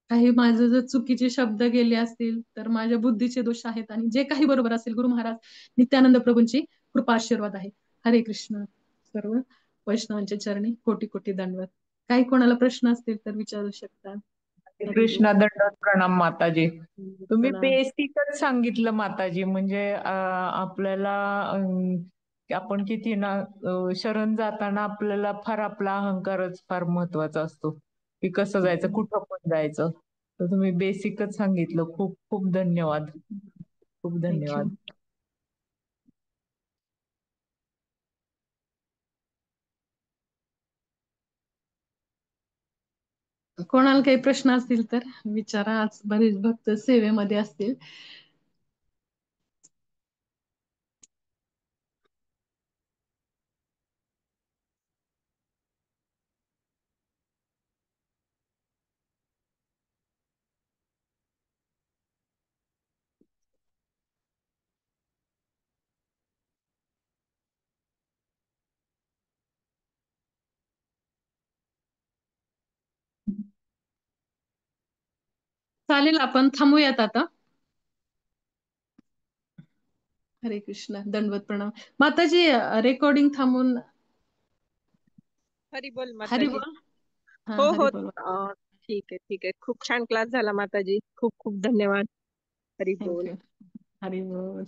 काही माझे जर चुकीचे शब्द गेले असतील तर माझ्या बुद्धीचे दोष आहेत, आणि जे काही बरोबर असेल गुरु महाराज नित्यानंद प्रभूंची कृपा आशीर्वाद आहे. हरे कृष्ण. सर्व वैष्णवांच्या चरणी कोटी कोटी दंडवत. काही कोणाला प्रश्न असतील तर विचारू शकता. हरिबोल. कृष्णा दंडवत प्रणाम माताजी. तुम्ही प्रणाम. बेसिकच सांगितलं माताजी. म्हणजे आपल्याला की आपण किती ना शरण जाताना आपल्याला फार आपला अहंकारच फार महत्वाचा असतो, की कसं जायचं, कुठं पण जायचं. तर तुम्ही बेसिकच सांगितलं. खूप खूप धन्यवाद. खूप थँक्यू. धन्यवाद. कोणाला काही प्रश्न असतील तर विचारा. आज बरेच भक्त सेवेमध्ये असतील. चालेल, आपण थांबूयात आता. हरे कृष्ण, दंडवत प्रणाम. माताजी, रेकॉर्डिंग थांबून. हरी बोल हरी माताजी. बोल. हा, हो हरी हो, बोल. ठीक आहे ठीक आहे. खूप छान क्लास झाला माताजी. खूप खूप धन्यवाद. हरी बोल. थँक्यू. हरी बोल.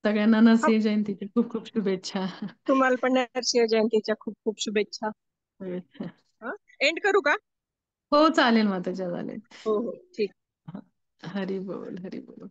सगळ्यांना नरसिंह आप- जयंतीच्या खूप खूप शुभेच्छा. तुम्हाला पण नरसिंह जयंतीच्या खूप खूप शुभेच्छा. एंड करू का? हो चालेल माताजी, चालेल. हो हो, ठीक. हरी बोल, हरी बोल.